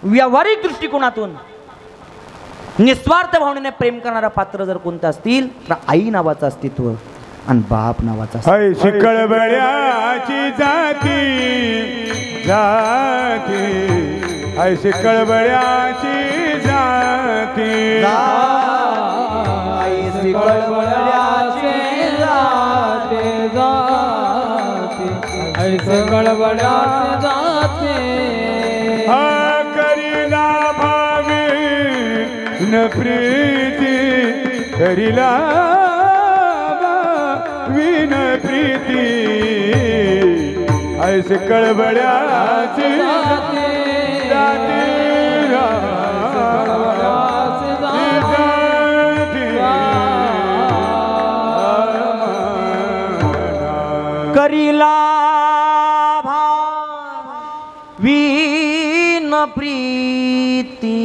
व्यावहारिक दृष्टिकोनातून निस्वार्थ भावनेने प्रेम करणारा पात्र जर कोणतं असतील तर आई नावाचं अस्तित्व आणि बाप नावाचा ऐशी कळबळ्याची जाती जाती, ऐशी कळबळ्याची जाती, ऐशी कळबळ्याची जाती जाती, ऐशी कळबळ्याची जाती. हा करीला भावी न प्रीती, करीला विन प्रीती, ऐसे कळबळ्याची जाती जाती. करीला विन प्रीती,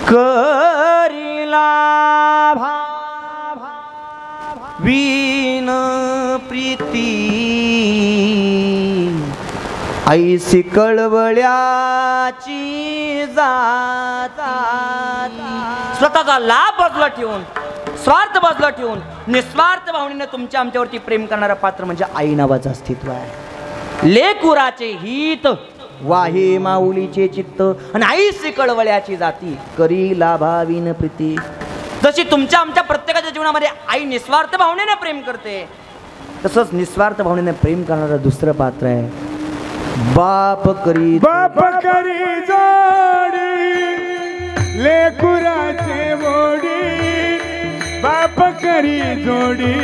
करीला विन प्रीती, ऐसी कळवळ्याची जाती. स्वतःचा लाभ बाजूला ठेवून, स्वार्थ बाजूला ठेवून निस्वार्थ भावनेने तुमच्या आमच्यावरती प्रेम करणारा पात्र म्हणजे आई नावाचं अस्तित्व आहे. लेकुराचे हित वाहे माऊलीचे चित्त आणि ऐसी कळवळ्याची जाती, करी लाभाविन प्रीती. जशी तुमच्या आमच्या प्रत्येकाच्या जीवनामध्ये आई निस्वार्थ भावनेने प्रेम करते, तसंच निस्वार्थ भावनेने प्रेम करणारं दुसरं पात्र आहे बाप करी. बाप करी जोडी लेकुराचे मोडी, बाप करी जोडी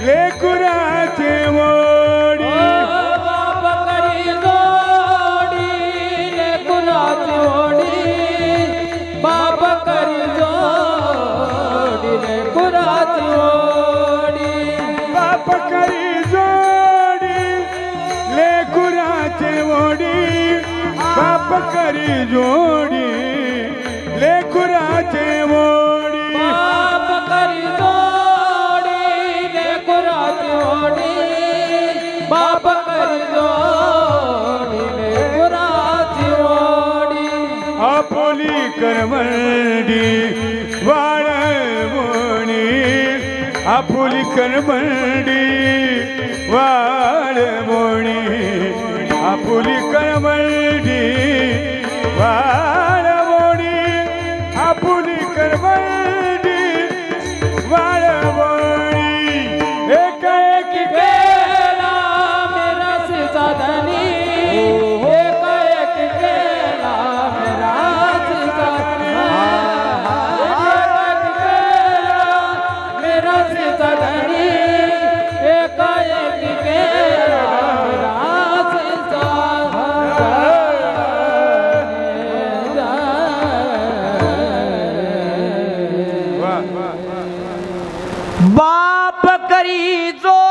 लेकुराचे मोडी, बाप करी जोडी लेकुराची ओढी, बाप करी जोडी लेकुराची ओढी, बाप करी जोडी लेकुराचे मोडी, बाप करी जोडी लेकुराचे मोडी, बाप करी जोडी लेकुराची ओढी, बाप करी जोडी लेकुराची ओढी. आपुली करमंडी वाळवणी, आपुली करमंडी वाळवणी, आपुली करमंडी वाळवणी, आपुली करमंडी वाळवणी. एका एकी केला मेरा सिजाधनी, एका एकी केला मेरा सिजाधनी, एका एकी केला मेरा सिजाधनी, एका एकी केला मेरा सिजाधनी. बाप करी जोडी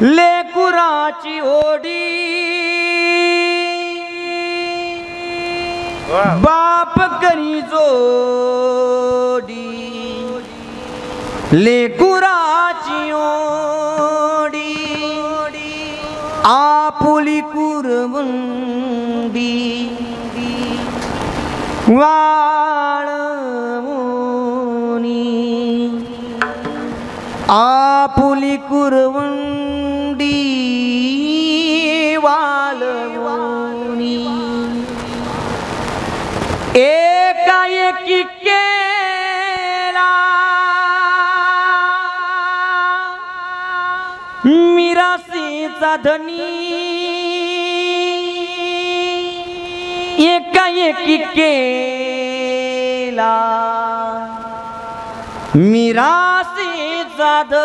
लेकुराची ओढी, बाप करी जोडी लेकुराची ओढी, आपुली कुरवंडी वाळवणी, आपुली कुरवंडी वाळवणी. एकाएकी केला मिरासीचा धनी, एकाएकी केला मिरासीचा धणी.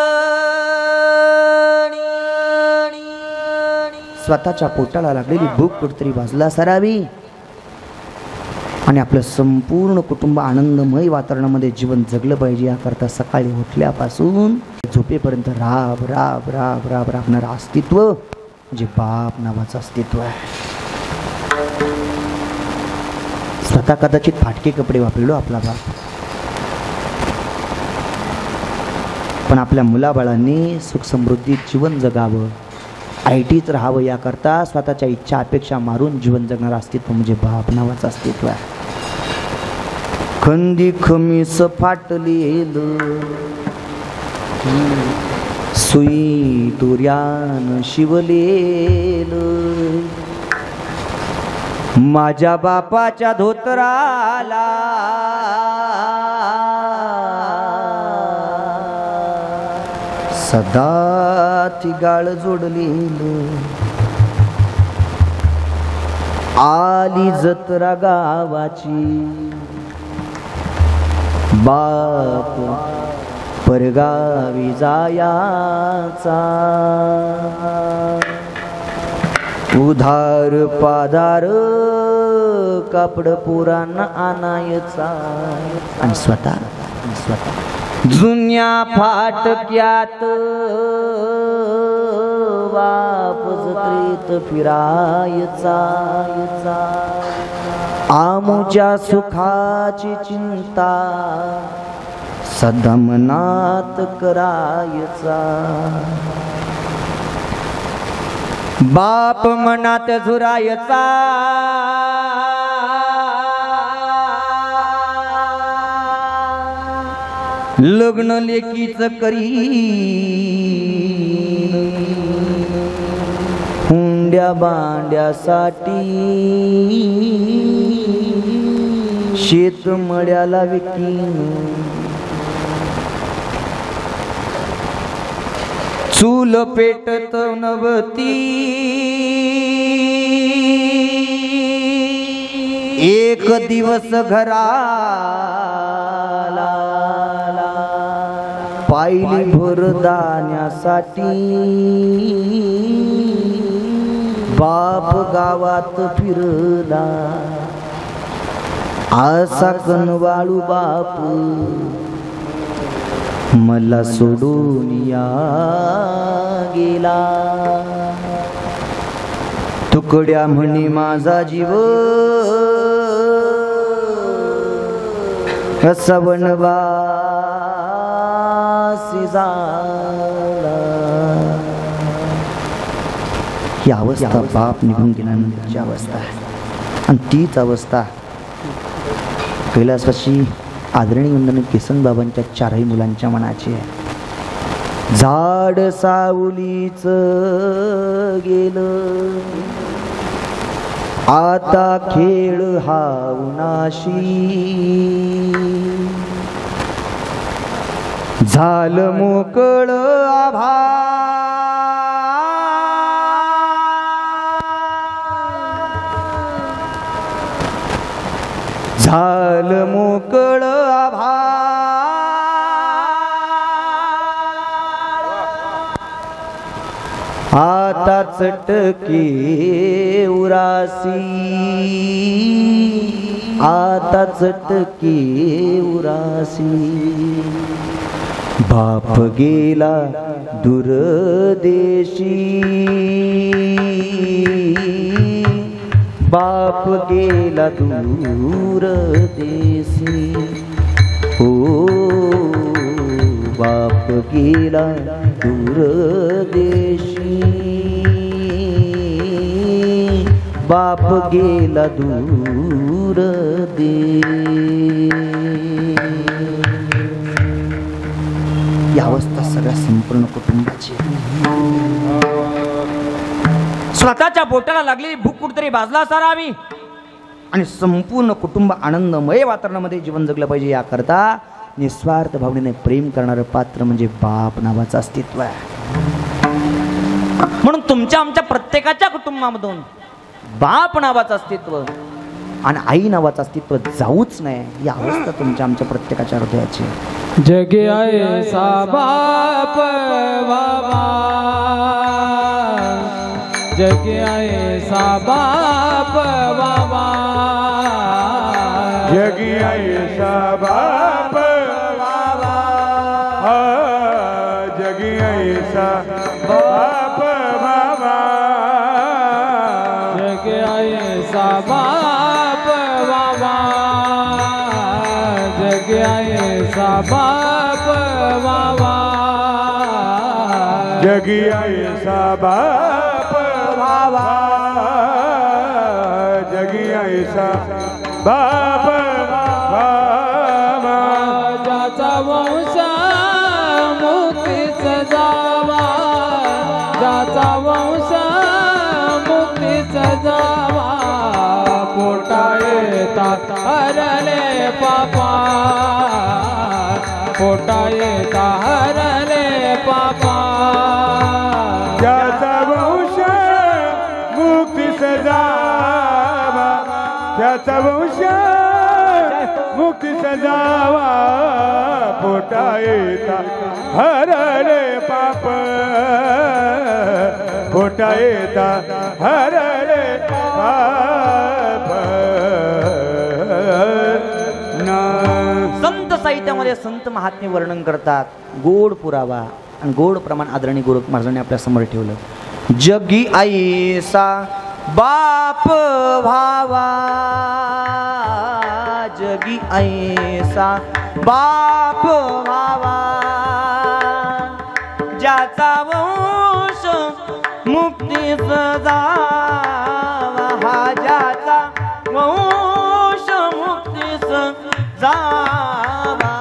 स्वतःच्या पोटाला लागलेली भूक कुठतरी बाजूला सरावी आणि आपलं संपूर्ण कुटुंब आनंदमय वातावरणामध्ये जीवन जगलं पाहिजे याकरता सकाळी उठल्यापासून झोपेपर्यंत राब राब राब राब राबणारं अस्तित्व म्हणजे बाप नावाचं अस्तित्व आहे. स्वतः कदाचित फाटके कपडे वापरलो आपला बाप, पण आपल्या मुलाबाळांनी सुख समृद्धीत जीवन जगावं, ITत राहावं याकरता स्वतःच्या इच्छा अपेक्षा मारून जीवन जगणारं अस्तित्व म्हणजे बाप नावाचं अस्तित्व आहे. खंदी खमीस फाटलेलं सुई तुर्यान शिवलेलं माझ्या बापाच्या धोतराला सदा ती गाळ जोडलेलं आली जत्रा गावाची बाप परगावी जायाचा उधार पादार कापड पुराण आणायचा आणि स्वतः जुन्या फाटक्यात बाप जत्रेत फिरायचा आमुच्या सुखाची चिंता सदा मनात करायचा. बाप मनात झुरायचा लग्न लेकीच करी हुंड्या बांड्यासाठी शेत मळ्याला विकीन चूल पेटत नवती एक दिवस घराला पायली भरदाण्यासाठी बाप गावात फिरला असा कनवाळू बाप मला सोडून या गेला. तुकड्या म्हणे माझा जीव कसा वनवासी झाला. ही अवस्था बाप निघून गेल्यानंतरची अवस्था आहे आणि तीच अवस्था कैलासवासी आदरणीय वंदन किसन बाबांच्या चारही मुलांच्या मनाची आहे. झाड सावलीच गेलं आता खेळ हा उन्हाशी झालं मोकळ आभा झालं मोकळ आभाळ आता चटके उरासी आता चटके उरासी बाप गेला दूरदेशी बाप गेला दूर देशी हो बाप गेला दूर देशी बाप गेला दूर देशी. ही अवस्था सगळ्या संपूर्ण कुटुंबाची. स्वतःच्या बोटाला लागलेली भूक कुठतरी बाजला सारावी आणि संपूर्ण कुटुंब आनंदमय वातावरणामध्ये जीवन जगलं पाहिजे याकरता निस्वार्थ भावनेने प्रेम करणारं पात्र म्हणजे बाप नावाचं अस्तित्व आहे. म्हणून तुमच्या आमच्या प्रत्येकाच्या कुटुंबामधून बाप नावाचं अस्तित्व आणि आई नावाचं अस्तित्व जाऊच नाही ही अवस्था तुमच्या आमच्या प्रत्येकाच्या हृदयाची. जगी ऐसा बाप बाबा, जगी ऐसा बाप बाबा, जगी ऐसा बाप बाबा, जगी ऐसा बाप बाबा, जगी ऐसा बाप बाबा, जगी ऐसा बाप बाबा, जगी ऐसा बाप बाबा, जगी ऐसा बाप बाबा, ज्याचा वंश मुक्तीच जावा, ज्याचा वंश मुक्तीच जावा, पोटा येतात हरले पापा, पोटा येता हरले पापा, ज्याचा वंश मुक्ती सजावा, ज्याचा वंश मुक्ती सजावा, पोटा येता हरले पाप, पोटा येता हरले पाप. संत साहित्यामध्ये संत महात्मे वर्णन करतात. गोड पुरावा आणि गोड प्रमाण आदरणीय गुरु महाराजांनी आपल्या समोर ठेवलं. जगी ऐसा बाप भावा, जगी ऐसा बाप भावा, ज्याचा वंश मुक्तीच जावा, हा ज्याचा वंश मुक्तीच जावा,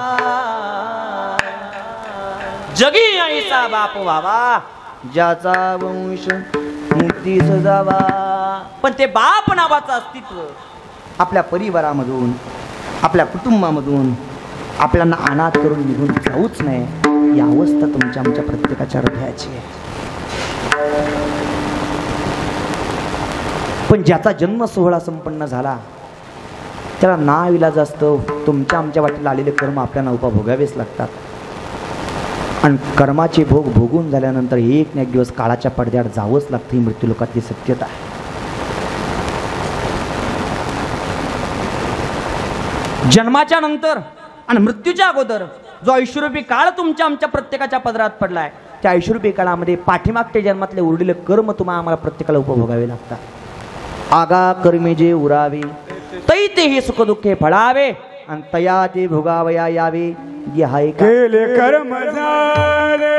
जगी ऐसा बाप व्हावा, ज्याचा वंश मुक्तीच जावा. पण ते बाप नावाचं अस्तित्व आपल्या परिवारामधून आपल्या कुटुंबामधून आपल्याला अनाथ करून निघून जाऊच नाही ही अवस्था तुमच्या आमच्या प्रत्येकाच्या हृदयाची आहे. पण ज्याचा जन्म सोहळा संपन्न झाला त्याला नाविलाज असतो. तुमच्या आमच्या वाटेला आलेले कर्म आपल्याला उपभोगावेच लागतात आणि कर्माचे भोग भोगून झाल्यानंतर एक ना एक दिवस काळाच्या पडद्यावर जावंच लागतं. ही मृत्यूलोकातली सत्यता आहे. जन्माच्या नंतर आणि मृत्यूच्या अगोदर जो ऐश्वरूपी काळ तुमच्या आमच्या प्रत्येकाच्या पदरात पडलाय त्या ऐश्वरूपी काळामध्ये पाठीमागच्या जन्मातले उरलेले कर्म तुम्हाला आम्हाला प्रत्येकाला उपभोगावे लागतात. आगा कर्मे जे उरावे तै ते हे सुख दुःखे फळावे आणि तया ते भोगावया यावे. हाय केले कर्म झाले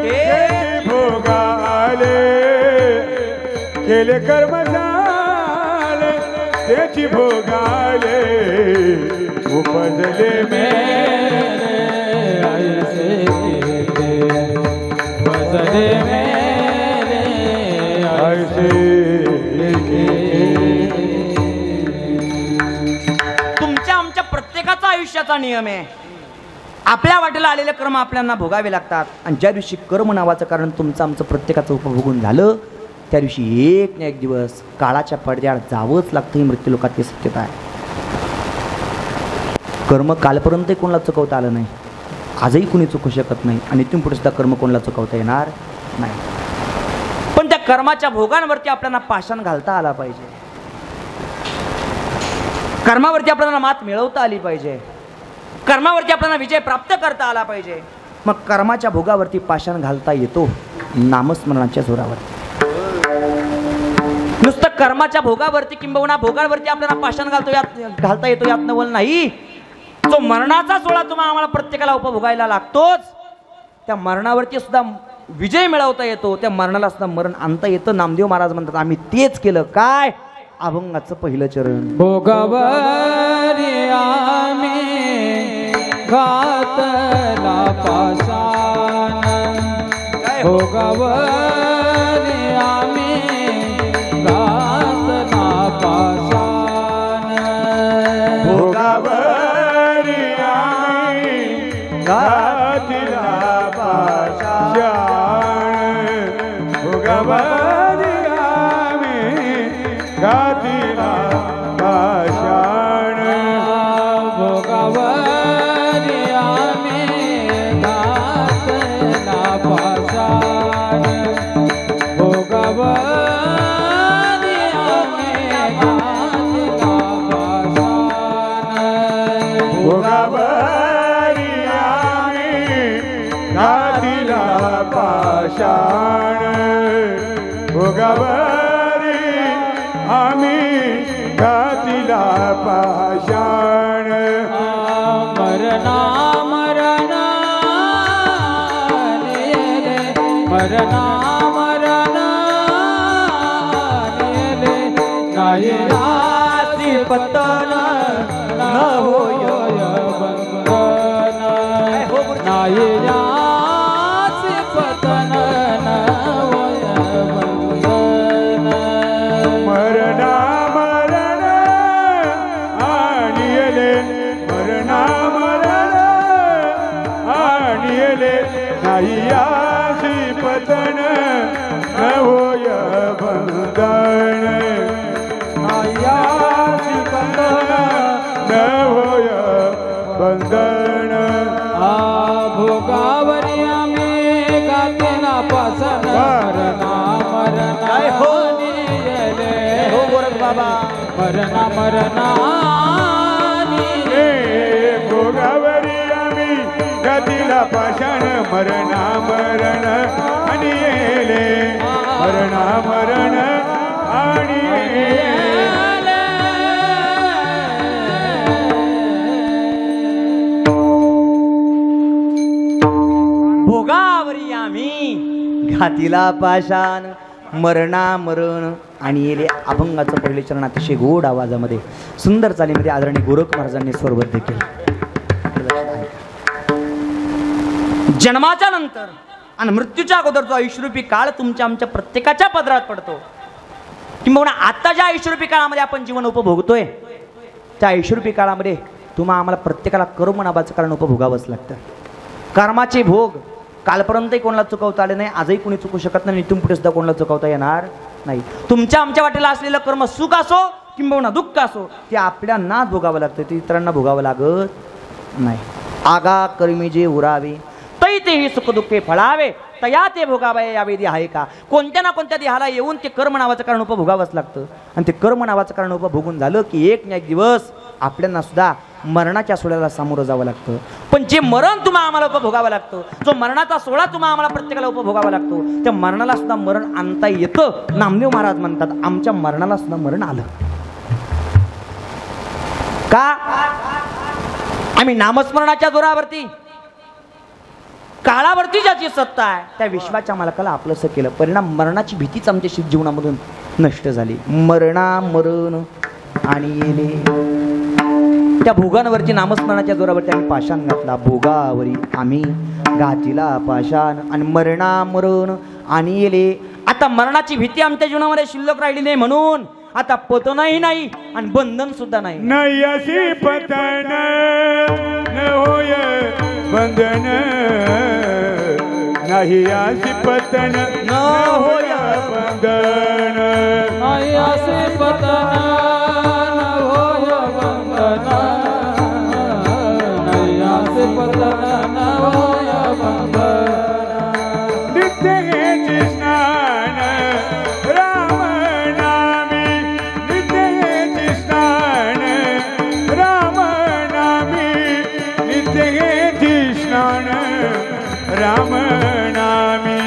ते भोगाले, केले कर्म झाले त्याची भोगाले, उपजले मेरे ऐसे उपजले मेरे ऐसे. तुमच्या आमच्या प्रत्येकाचा आयुष्याचा नियम आहे. आपल्या वाटेला आलेले कर्म आपल्याला भोगावे लागतात आणि ज्या दिवशी कर्म नावाचं कारण तुमचं आमचं प्रत्येकाचं उपभोगून झालं त्या दिवशी एक ना एक दिवस काळाच्या पडद्याआड जावंच लागतं. ही मृत्यूलोकातली सत्यता आहे. कर्म कालपर्यंत कोणाला चुकवता आलं नाही, आजही कुणी चुकू शकत नाही आणि इथून पुढे सुद्धा कर्म कोणाला चुकवता येणार नाही. पण त्या कर्माच्या भोगांवरती आपल्याला पाषाण घालता आला पाहिजे. कर्मावरती आपल्याला मात मिळवता आली पाहिजे. कर्मावरती आपल्याला विजय प्राप्त करता आला पाहिजे. मग कर्माच्या भोगावरती पाषाण घालता येतो नामस्मरणाच्या जोरावरती. नुसतं कर्माच्या भोगावरती किंबहुना भोगावरती आपल्याला पाषाण घालता येतो यात नवल नाही. जो मरणाचा सोहळा तुम्हाला आम्हाला प्रत्येकाला उपभोगायला लागतोच त्या मरणावरती सुद्धा विजय मिळवता येतो. त्या मरणाला सुद्धा मरण आणता येतं. नामदेव महाराज म्हणतात आम्ही तेच केलं. काय? अभंगाचं पहिलं चरण. भोगावरी आम्ही घातला पाषाण, भोगावरी आम्ही घातला पाषाण, भोगावरी आम्ही घातला पाषाण, भोगावरी आम्ही घातला पाषाण. पाषाण भोगावरी आम्ही घातिला पाषाण मरणा मरणा नेले मरणा मरणा नेले नाही रासी पतन न होय बंधन नाही रासी पतन न होय बंधन मरणा मरण आणिले मरणा मरण आणिले नाही आशी पतन न होय बंधन आयासी पतन न होय बंधन भोगावरी आम्ही गातेला पासन मरणा मरणा हो. नियले हो गोरख बाबा मरणा मरणा हे भोगावरी आम्ही गतीला पाषाण मरणा मरण आणि येले मरणा मरण आणि भोगावरी आम्ही घातीला पाषाण मरणा मरण आणि येले अभंगाचं पहिले चरण अतिशय गोड आवाजामध्ये सुंदर चालीमध्ये आदरणीय गोरख महाराजांनी स्वरबद्ध केले. जन्माच्या नंतर आणि मृत्यूच्या अगोदरचा आयुष्यरूपी काळ तुमच्या आमच्या प्रत्येकाच्या पदरात पडतो. किंबहुना आता ज्या आयुष्यरूपी काळामध्ये आपण जीवन उपभोगतोय त्या आयुष्यरूपी काळामध्ये तुम्हा आम्हाला प्रत्येकाला कर्म नावाचं कारण उपभोगावंच लागतं. कर्माचे भोग कालपर्यंतही कोणाला चुकवता आले नाही, आजही कोणी चुकू शकत नाही, इथून पुढे सुद्धा कोणाला चुकवता येणार नाही. तुमच्या आमच्या वाटेला असलेलं कर्म सुख असो किंबहुना दुःख असो ते आपल्यालाच भोगावं लागतं, ते इतरांना भोगावं लागत नाही. आगा कर्मी जे उरावे तै तेही सुख दुःखे फळावे तया ते भोगावे या वेदी आहे का. कोणत्या ना कोणत्या देहाला येऊन ते कर्म नावाचं कारण उपभोगावंच लागतं. आणि ते कर्म नावाचं कारण उपभोगून झालं की एक ना एक दिवस आपल्याला सुद्धा मरणाच्या सोहळ्याला सामोरं जावं लागतं. पण जे मरण तुम्हाला आम्हाला उपभोगावं लागतं, जो मरणाचा सोहळा तुम्हाला आम्हाला प्रत्येकाला उपभोगावा लागतो, त्या मरणाला सुद्धा मरण आणता येतं. नामदेव महाराज म्हणतात आमच्या मरणाला सुद्धा मरण आलं का. आम्ही नामस्मरणाच्या जोरावरती काळावरती ज्याची सत्ता आहे त्या विश्वाच्या मालकाला आपलंसं केलं. परिणाम मरणाची भीतीच आमच्या जीवनामधून नष्ट झाली. मरणा मरण आणि येले त्या भोगांवरची नामस्मरणाच्या जोरावरती आम्ही पाषाण घातला. भोगावरी आम्ही घातीला पाषाण आणि मरणा मरण आणि येले. आता मरणाची भीती आमच्या जीवनामध्ये शिल्लक राहिली नाही म्हणून आता पतनही नाही आणि बंधन सुद्धा नाही. नाही अशी पतन न होय बंधन नाही अशी पतन न होय बंधन नाही असे पतन न होय बंधन नाही असे पतन न होय बंधन नित्य घ्यायचे स्नान राम नामी नित्य घ्यायचे स्नान राम नामी नित्य घ्यायचे स्नान राम नामी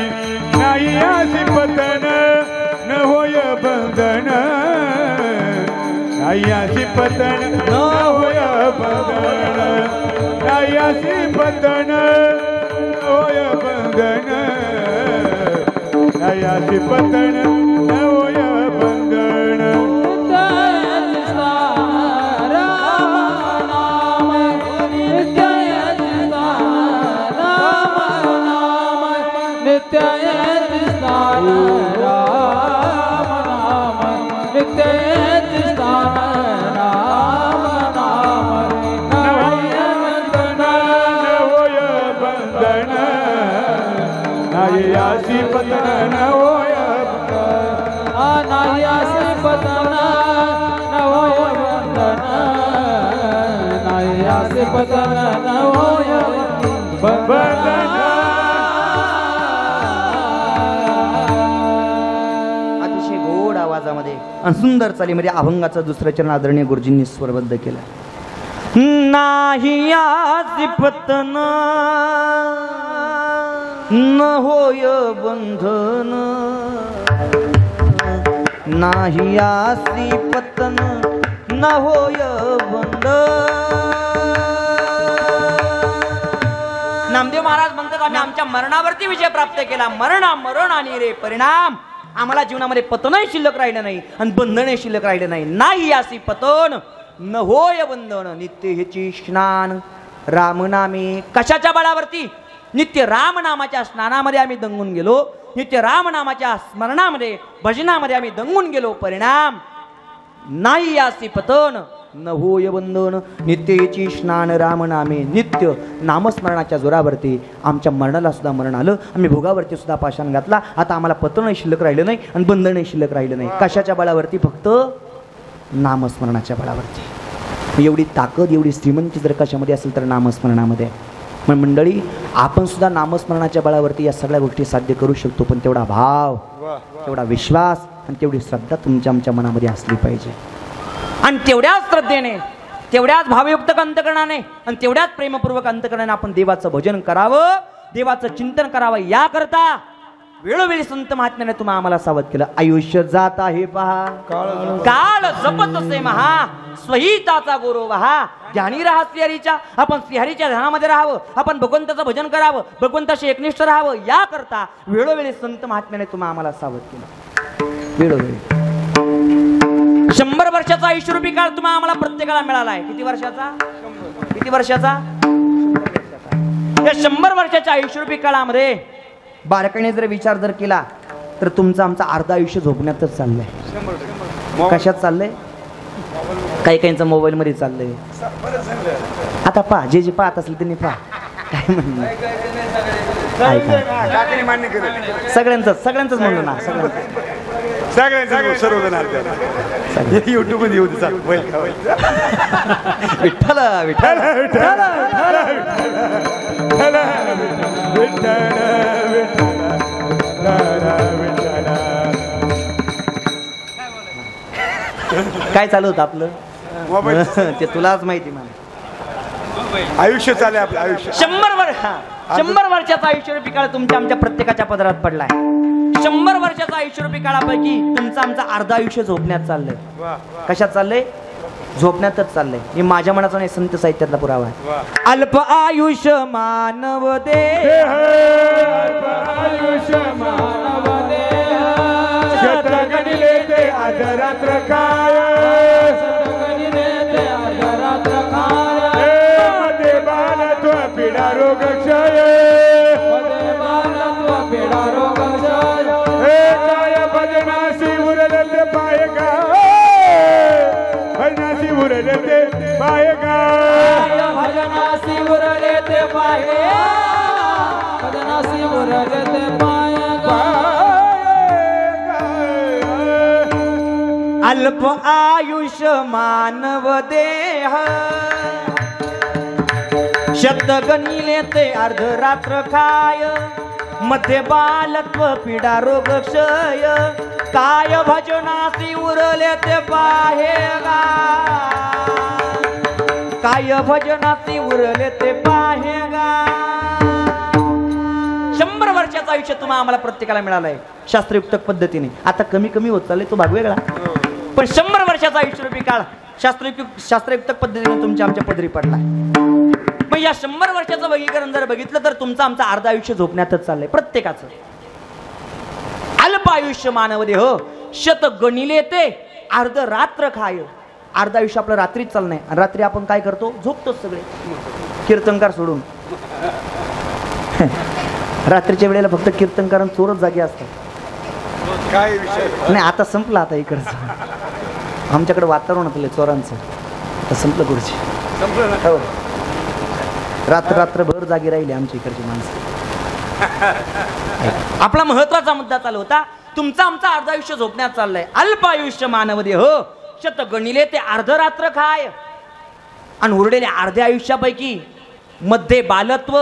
नाही अशी पतन न होय बंधन नाही अशी पतन न होय बंधन नाही अशी पतन होय बंधन नाही अशी पतन न होय बंधन अशी पतन न होय नाही असे पतन न होय बंधन नाही असे पतन न होय बंधन. अतिशय गोड आवाजामध्ये आणि सुंदर चालीमध्ये अभंगाचं दुसरं चरण आदरणीय गुरुजींनी स्वरबद्ध केलं. नाही आसी पतन न होय बंधन नाही आसी पतन न होय बंधन. नामदेव महाराज म्हणतात आम्ही आमच्या मरणावरती विजय प्राप्त केला. मरण आणि रे परिणाम आम्हाला जीवनामध्ये पतनही शिल्लक राहिलं नाही आणि बंधनही शिल्लक राहिलं नाही. नाही आसी पतन न होय बंधन नित्य हेची स्नान रामनामे. कशाच्या बळावरती? नित्य रामनामाच्या स्नानामध्ये आम्ही दंगून गेलो. नित्य रामनामाच्या स्मरणामध्ये भजनामध्ये आम्ही दंगून गेलो. परिणाम नाही आसी पतन न होय बंधन नित्यची स्नान रामनामे. नित्य नामस्मरणाच्या जोरावरती आमच्या मरणाला सुद्धा मरण आलं. आम्ही भोगावरती सुद्धा पाषाण घातला. आता आम्हाला पतनही शिल्लक राहिलं नाही आणि बंधनही शिल्लक राहिलं नाही. कशाच्या बळावरती? फक्त नामस्मरणाच्या बळावरती. एवढी ताकद एवढी श्रीमंती जर कशामध्ये असेल तर नामस्मरणामध्ये. पण मंडळी आपण सुद्धा नामस्मरणाच्या बळावरती या सगळ्या गोष्टी साध्य करू शकतो. पण तेवढा भाव तेवढा विश्वास आणि तेवढी श्रद्धा तुमच्या आमच्या मनामध्ये असली पाहिजे. आणि तेवढ्याच श्रद्धेने तेवढ्याच भावयुक्त अंतकरणाने आणि तेवढ्याच प्रेमपूर्वक अंतकरणाने आपण देवाचं भजन करावं, देवाचं चिंतन करावं. याकरता वेळोवेळी संत महात्म्याने तुम्हा आम्हाला सावध केलं. आयुष्य जात आहे पहा काळ जपत असे महा स्वहिताचा गौरव हा. ध्यानी राहा श्रीहरीच्या. आपण श्रीहरीच्या ध्यानामध्ये राहावं. आपण भगवंताचं भजन करावं. भगवंताशी एकनिष्ठ राहावं. याकरता वेळोवेळी संत महात्म्याने तुम्हा आम्हाला सावध केलं. वेळोवेळी 100 वर्षाचा आयुष्यरूपी काळ तुम्हा आम्हाला प्रत्येकाला मिळाला आहे. किती वर्षाचा? किती वर्षाचा? या 100 वर्षाच्या आयुष्यरूपी काळामध्ये बारकाईने जर विचार जर केला तर तुमचं आमचं अर्ध आयुष्य झोपण्यातच चाललंय. कशात चाललंय? काही काहींचं मोबाईल मध्ये चाललंय. आता पहा जे जे पाहत असेल त्यांनी पहा काय म्हणणं सगळ्यांच म्हणलं ना. सगळ्यांचं युट्यूब मध्ये येऊ दे. विठ्ठल विठ्ठल काय चालू होतं आपलं मोबाईल? ते तुलाच माहिती. मला आयुष्य चालू आपलं आयुष्य. 100 वर्षाचा आयुष्यरूपी काळ तुमच्या आमच्या प्रत्येकाच्या पदरात पडलाय. 100 वर्षाचा आयुष्यरूपी काळापैकी तुमचं आमचं अर्ध आयुष्य झोपण्यात चाललंय. कशात चाललंय? झोपण्यातच चाललंय. हे माझ्या मनाचा नाही संत साहित्यातला पुरावा आहे. अल्प आयुष्य मानव दे आयुष्य मानव दे शतगणिले ते आदरात्र काय शतगणिले ते आदरात्र काय मध्ये बालत्व पीडा रोग क्षय मध्ये बालत्व पीडा रोग क्षय काय भजनासी उरले ते पाय का भजनासी उरले ते पाय का भजनासी उरले ते पाय भजनासी उरले ते पाय अल्प आयुष्य मानव देह शतगणिले ते अर्धरात्र खाय मध्ये बालत्व पीडा रोग क्षय काय भजनासी उरले ते पाहेगा काय भजनासी उरले ते पाहेगा. 100 वर्षाचं आयुष्य तुम्हाला आम्हाला प्रत्येकाला मिळालंय शास्त्रयुक्त पद्धतीने. आता कमी कमी होत चाललंय तो भाग वेगळा. पण 100 वर्षाचा आयुष्यरूपी काळ शास्त्रयुक्त पद्धतीने तुमच्या आमच्या पदरी पडला. मग या 100 वर्षाचं वर्गीकरण जर बघितलं तर तुमचं आमचं अर्ध आयुष्य झोपण्यातच चाललंय प्रत्येकाचं. अल्प आयुष्य मानव देह शत गणिले ते अर्ध रात्र खाय. अर्ध आयुष्य आपलं रात्रीच चाललंय आणि रात्री आपण काय करतो? झोपतोच सगळे कीर्तनकार सोडून. रात्रीच्या वेळेला फक्त कीर्तनकार चोरच जागे असतात. काय विषय नाही आता संपलं. आता इकडचं आमच्याकडे वातावरण होतं चोरांचं. आता संपलं गुरुजी. संपलं ना? हो रात्रभर जागी राहिली आमच्या इकडची माणसं. आपला महत्वाचा मुद्दा चालू होता. तुमचं आमचं अर्ध आयुष्य झोपण्यात चाललंय. अल्प आयुष्य मानव देह शत गणिले ते अर्धरात्र खाय. आणि उरलेल्या अर्ध्या आयुष्यापैकी मध्ये बालत्व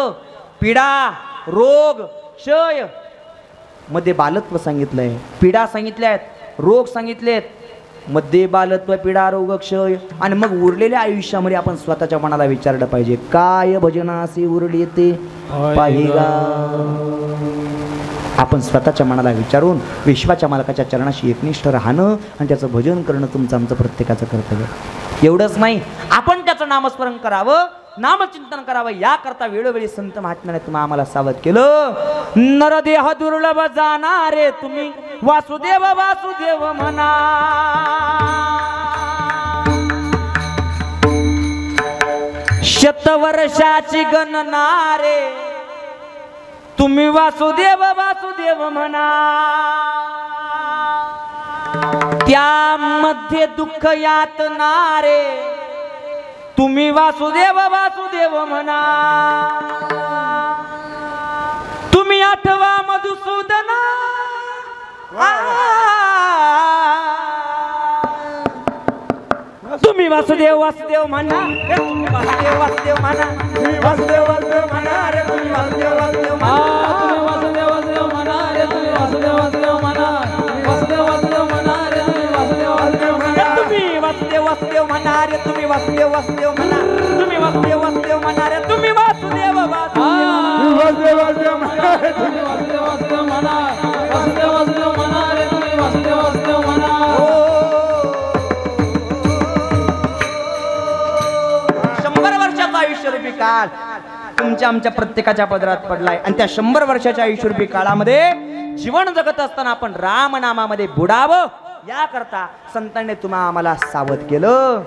पीडा रोग क्षय. मध्ये बालत्व सांगितलंय, पीडा सांगितल्यात, रोग सांगितलेत, मध्ये बालत्व पीडा रोग क्षय आणि मग उरलेल्या आयुष्यामध्ये आपण स्वतःच्या मनाला विचारलं पाहिजे काय भजनासी उरली ते पाहिगा. आपण स्वतःच्या मनाला विचारून विश्वाच्या मालकाच्या चरणाशी एकनिष्ठ राहणं आणि त्याचं भजन करणं तुमचं आमचं प्रत्येकाचं कर्तव्य. एवढंच नाही, आपण त्याचं नामस्मरण करावं, नामचिंतन करावं. याकरता वेळोवेळी संत महात्म्याने तुम्हाला आम्हाला सावध केलं. नरदेह दुर्लभ जाणारे तुम्ही वासुदेव वासुदेव म्हणा. शतवर्षाची गणना रे तुम्ही वासुदेव वासुदेव म्हणा. त्यामध्ये दुःख यातना रे तुम्ही वासुदेव वासुदेव म्हणा. तुम्ही आठवा मधुसूदना तुम्ही वासुदेव वासुदेव म्हणा. वासुदेव वासुदेव म्हणा. वासुदेव वासुदेव म्हणा रे तुम्ही वासुदेव वासुदेव म्हणा. वासुदेव वासुदेव म्हणा रे तुम्ही वासुदेव वासुदेव म्हणा. वासुदेव वासुदेव म्हणा रे तुम्ही वासुदेव वासुदेव म्हणा. तुम्ही वासुदेव वासुदेव म्हणा रे तुम्ही वासुदेव वासुदेव म्हणा. तुम्ही वासुदेव वासुदेव म्हणा रे तुम्ही वासुदेव वासुदेव वासुदेव म्हणा रे तुम्ही वासुदेव वासुदेव म्हणा. वासुदेव वासुदेव म्हणा रे तुम्ही वासुदेव वासुदेव म्हणा. 100 वर्षाचा आयुष्यरूपी काळ तुमच्या आमच्या प्रत्येकाच्या पदरात पडलाय आणि त्या 100 वर्षाच्या आयुष्यरूपी काळामध्ये जीवन जगत असताना आपण राम नामामध्ये बुडावं याकरता संतांनी तुम्हाला आम्हाला सावध केलं.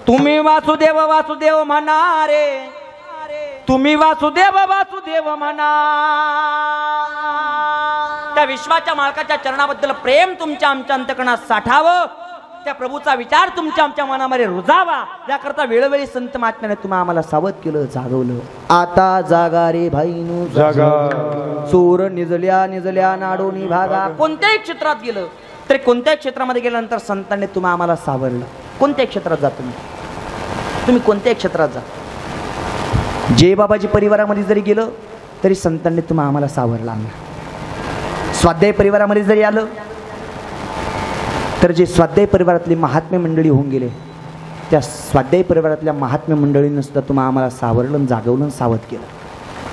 तुम्ही वासुदेव वासुदेव म्हणा रे तुम्ही वासुदेव वासुदेव म्हणा. त्या विश्वाच्या मालकाच्या चरणाबद्दल प्रेम तुमच्या आमच्या अंतकरणात साठावं, त्या प्रभूचा विचार तुमच्या आमच्या मनामध्ये रुजावा याकरता वेळोवेळी संत महात्म्याने तुम्हाला आम्हाला सावध केलं, जागवलं. आता जागा रे भाईनू जागा. चोर निजल्या निजल्या नाडोनी भागा. कोणत्याही क्षेत्रात गेलं तरी कोणत्याही क्षेत्रामध्ये गेल्यानंतर संतांनी तुम्हाला आम्हाला सावरलं. कोणत्याही क्षेत्रात जा तुम्ही कोणत्याही क्षेत्रात जा. जय बाबाजी परिवारामध्ये जरी गेलं तरी संतांनी तुम्हाला आम्हाला सावरला. स्वाध्याय परिवारामध्ये जरी आलं तर जे स्वाध्याय परिवारातली महात्म्य मंडळी होऊन गेले त्या स्वाध्याय परिवारातल्या महात्म्य मंडळींनी सुद्धा तुम्हाला आम्हाला सावरलं, जागवलं, सावध केलं.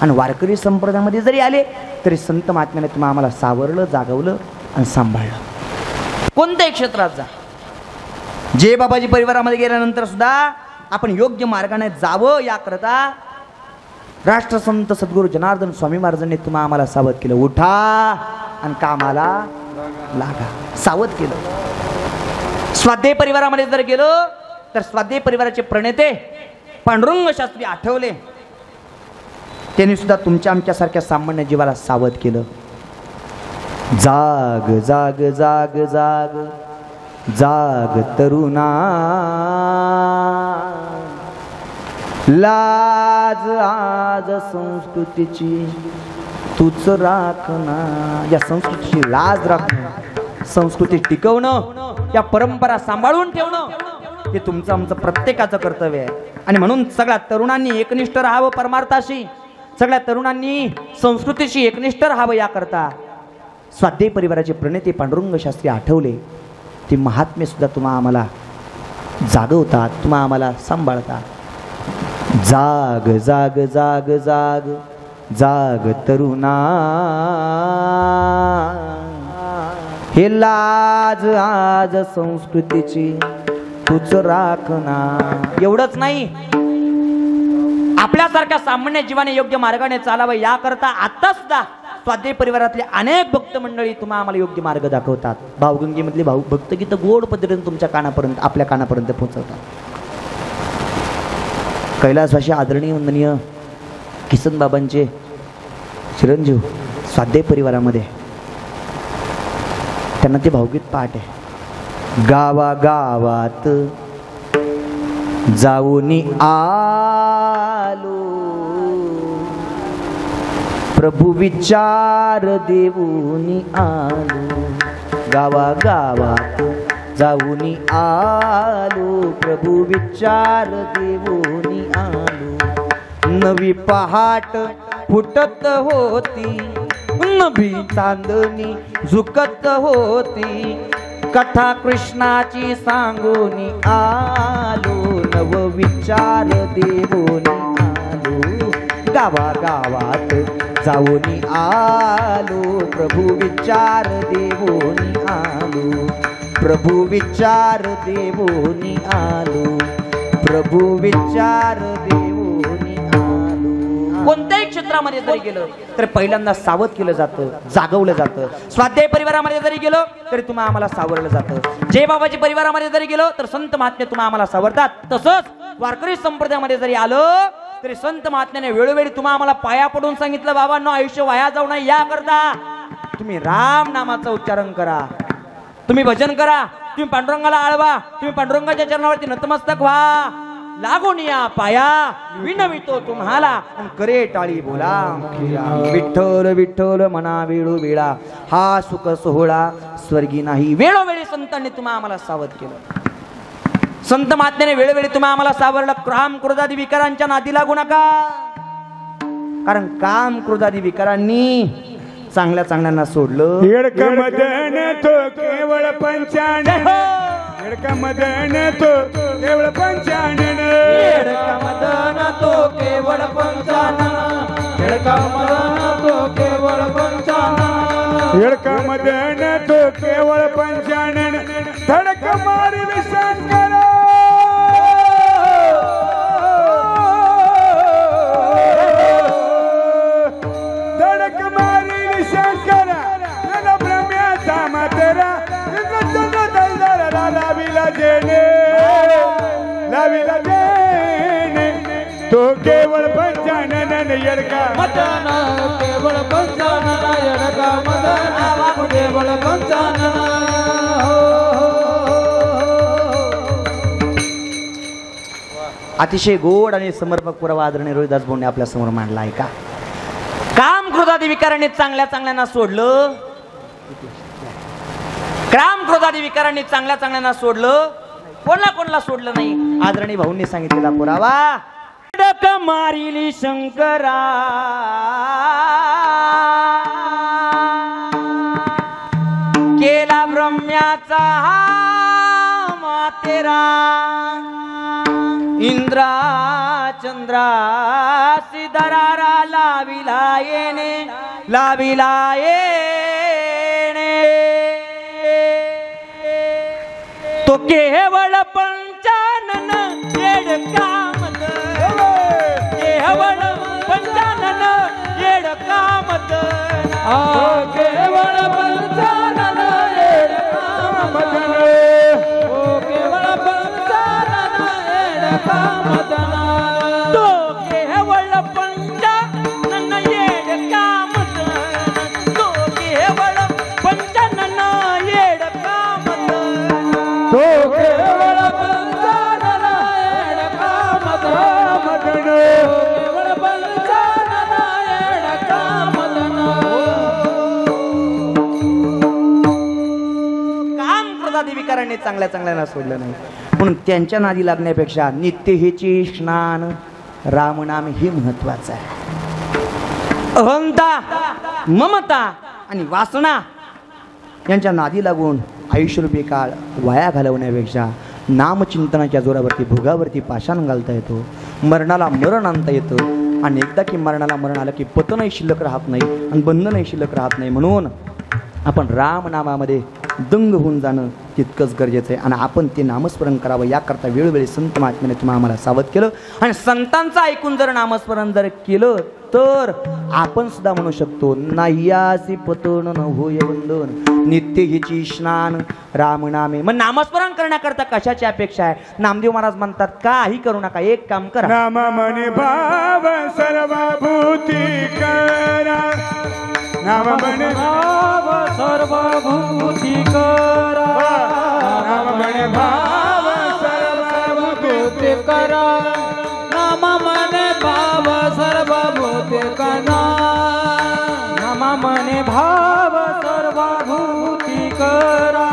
आणि वारकरी संप्रदायामध्ये जरी आले तरी संत महात्म्याने तुम्हाला आम्हाला सावरलं, जागवलं आणि सांभाळलं. कोणत्याही क्षेत्रात जा. जय बाबाजी परिवारामध्ये गेल्यानंतर सुद्धा आपण योग्य मार्गाने जावं याकरता राष्ट्रसंत सद्गुरू जनार्दन स्वामी महाराजांनी तुम्हाला आम्हाला सावध केलं. उठा आणि कामाला लागा. सावध केलं. स्वाध्याय परिवारामध्ये जर गेलो तर स्वाध्याय परिवाराचे प्रणेते पांडुरंग शास्त्री आठवले त्यांनी सुद्धा तुमच्या आमच्यासारख्या सामान्य जीवाला सावध केलं. जाग जाग जाग जाग जाग तरुणा लाज आज संस्कृतीची तूच राखना. या संस्कृतीची लाज राखणं, संस्कृती टिकवणं, या परंपरा सांभाळून ठेवणं हे तुमचं आमचं प्रत्येकाचं कर्तव्य आहे. आणि म्हणून सगळ्या तरुणांनी एकनिष्ठ राहावं परमार्थाशी, सगळ्या तरुणांनी संस्कृतीशी एकनिष्ठ राहावं याकरता स्वाध्याय परिवाराचे प्रणेते पांडुरंग शास्त्री आठवले ते महात्मे सुद्धा तुम्हा आम्हाला जागवतात, तुम्हा आम्हाला सांभाळतात. जाग जाग जाग जाग जाग तरुणा हे लाज आज संस्कृतीची तूच राखना. एवढंच नाही, आपल्यासारख्या सामान्य जीवाने योग्य मार्गाने चालावं याकरता आता सुद्धा स्वाध्याय परिवारातले अनेक भक्त मंडळी तुम्हाला आम्हाला योग्य मार्ग दाखवतात. भावगंगेमधली भक्तगीतं गोड पद्धतीने तुमच्या कानापर्यंत, आपल्या कानापर्यंत पोहोचवतात. कैलासवासी आदरणीय वंदनीय किसन बाबांचे चिरंजीव स्वाध्याय परिवारामध्ये त्यांना ते भावगीत पाठ आहे. गावागावात जाऊनी आलो प्रभू विचार देऊनी आलो. गावागावात जाऊनी आलो प्रभू विचार देऊनी आलो. नवी पहाट फुटत होती, नवी चांदणी झुकत होती, कथा कृष्णाची सांगूनी आलो, नव विचार देवोनी आलो, गावागावात जाऊनी आलो, प्रभू विचार देवोनी आलो, प्रभू विचार देवोनी आलो, प्रभू विचार देवोनी आलो. कोणत्याही क्षेत्रामध्ये जरी गेलं तर पहिल्यांदा सावध केलं जातं, जागवलं जातं. स्वाध्याय परिवारामध्ये जरी गेलो तरी तुम्हाला आम्हाला सावरलं जातं. जय बाबाजी परिवारामध्ये जरी गेलो तर संत महात्मे तुम्हाला आम्हाला सावरतात. तसंच वारकरी संप्रदायामध्ये जरी आलो तरी संत महात्म्याने वेळोवेळी तुम्हाला आम्हाला पाया पडून सांगितलं, बाबांनो आयुष्य वाया जाऊ नये याकरता तुम्ही राम नामाचं उच्चारण करा, तुम्ही भजन करा, तुम्ही पांडुरंगाला आळवा, तुम्ही पांडुरंगाच्या चरणावरती नतमस्तक व्हा, लागून या पाया विनवितो तुम्हाला करे टाळी बोला. विठ्ठल विठ्ठल मना वेळो वेळा हा सुख सोहळा स्वर्गी नाही. वेळोवेळी संतांनी तुम्हाला आम्हाला सावध केलं. संत महात्म्याने वेळोवेळी तुम्हाला आम्हाला सावरलं. काम क्रोधादी विकारांच्या नादी लागू नका, कारण काम क्रोधादी विकारांनी चांगल्या चांगल्यांना सोडलं. येडका मदन तो केवळ पंचानन, येडका मदन तो केवळ पंचानन, येडका मदन तो केवळ पंचानन, येडका मदन तो केवळ पंचानन, येडका मदन तो केवळ पंचानन, धडक मारी शंकर तो केवळ पंचानन, येडका मदन केवळ पंचानन, येडका मदन केवळ पंचानन. अतिशय गोड आणि समर्पक पुरावा आदरणीय रोहिदास भाऊंनी आपल्या समोर मांडला आहे का. काम क्रोधादी विकारांनी चांगल्या चांगल्यांना सोडलं, काम क्रोधादी विकारांनी चांगल्या चांगल्यांना सोडलं, कोणाला कोणाला सोडलं नाही. आदरणीय भाऊंनी सांगितलेला पुरावा. डक मारिली शंकरा केला ब्रह्म्याचा हा मातेरा, इंद्रा चंद्रा सिदरारा लाविला येणे, लाविला येणे. तो केवळ पंचानन येडका मदन, केवळ पंचानन येडका मदन, केवळ पंचानन येडका मदन, केवळ पंचानन येडका मदन, तो केवळ पंचानन येडका मदन, तो केवळ पंचानन येडका मदन, तो केवळ पंचानन येडका मदन, केवळ पंचानन येडका मदन. काम क्रोधादी विकारांनी चांगल्या चांगल्यांना सोडलं नाही. म्हणून त्यांच्या नादी लागण्यापेक्षा नित्य हेचे स्नान रामनाम हे महत्वाचं आहे. अहंता ममता आणि वासना यांच्या नादी लागून आयुष्यरूपी काळ वाया घालवण्यापेक्षा नामचिंतनाच्या जोरावरती भोगावरती पाषाण घालता येतो, मरणाला मरण आणता येतं. आणि एकदा की मरणाला मरण आलं की पतनही शिल्लक राहत नाही आणि बंधनही शिल्लक राहत नाही. म्हणून आपण रामनामामध्ये दंग होऊन जाणं तितकंच गरजेचं आहे. आणि आपण ते नामस्मरण करावं याकरता वेळोवेळी संत महात्म्याने तुम्हाला आम्हाला सावध केलं. आणि संतांचं ऐकून जर नामस्मरण जर केलं तर आपण सुद्धा म्हणू शकतो, नाह्यासी पतन न होय बंधन, नित्य हिची स्नान रामनामे. मग नामस्मरण करण्याकरता कशाची अपेक्षा आहे. नामदेव महाराज म्हणतात काही करू नका, एक काम करा. नाम म्हणे भाव सर्वभूती करा, नाम म्हणे भाव सर्वभूती करा, नाम म्हणे भाव सर्वभूती करा, नाम म्हणे भाव सर्वभूती करा, नाम म्हणे भाव सर्वभूती करा,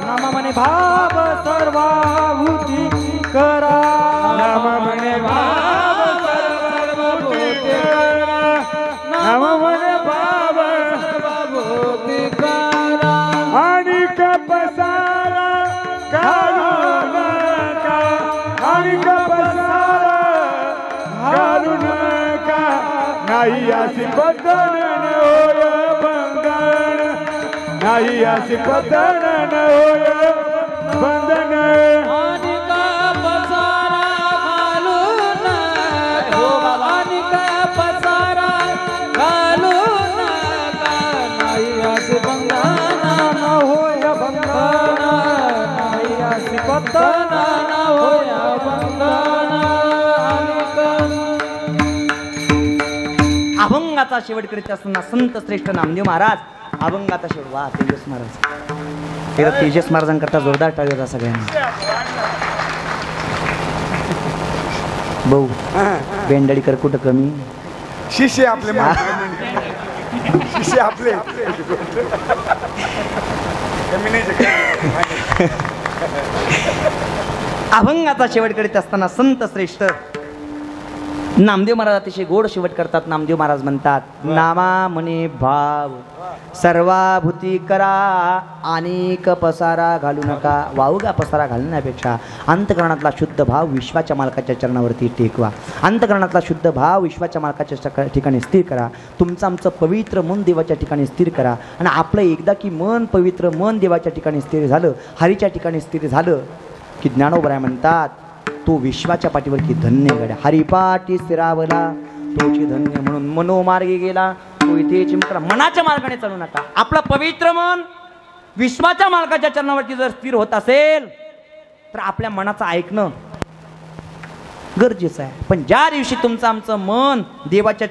नाम म्हणे भाव सर्वभूती करा, नाम म्हणे भाव सर्वभूती करा, नाम म्हणे भाव सर्वभूती करा. आणि कप नाही अशी पतन होय बंधन नाही अशी पतन होय बंधन अनिका पसारा घालून अनिका पसारा घालून नाही असे बंधन होय बंधन नाही असे पतन होय बंधन अभंगाचा शेवट करीत असताना संत श्रेष्ठ नामदेव महाराज अभंगाचा शेवट वा तेजस महाराज तेरा तेजस महाराजांकरता जोरदार टाळी होता सगळ्यांना भाऊ बेंडळीकर कुठं कमी शिष्य आपले शिष्य आपले अभंगाचा शेवट करीत असताना संत श्रेष्ठ नामदेव महाराज अतिशय गोड शेवट करतात. नामदेव महाराज म्हणतात नामा म्हणे भाव सर्वाभूती करा अनेक पसारा घालू नका. वावगा पसारा घालण्यापेक्षा अंतकरणातला शुद्ध भाव विश्वाच्या मालकाच्या चरणावरती टेकवा. अंतकरणातला शुद्ध भाव विश्वाच्या मालकाच्या ठिकाणी स्थिर करा. तुमचं आमचं पवित्र मन देवाच्या ठिकाणी स्थिर करा. आणि आपलं एकदा की मन पवित्र मन देवाच्या ठिकाणी स्थिर झालं हरीच्या ठिकाणी स्थिर झालं की ज्ञानोबराय म्हणतात तो विश्वाच्या पाठीवर की धन्य गड्या हरिपाठी स्थिरावला तोची धन्य म्हणून मनोमार्गे गेला तो इथे चिमकला. मनाच्या मार्गाने चालू नका. आपलं पवित्र मन विश्वाच्या मालकाच्या चरणावरती जर स्थिर होत असेल तर आपल्या मनाचं ऐकणं गरजेचं आहे. पण ज्या दिवशी तुमचं आमचं मन देवाच्या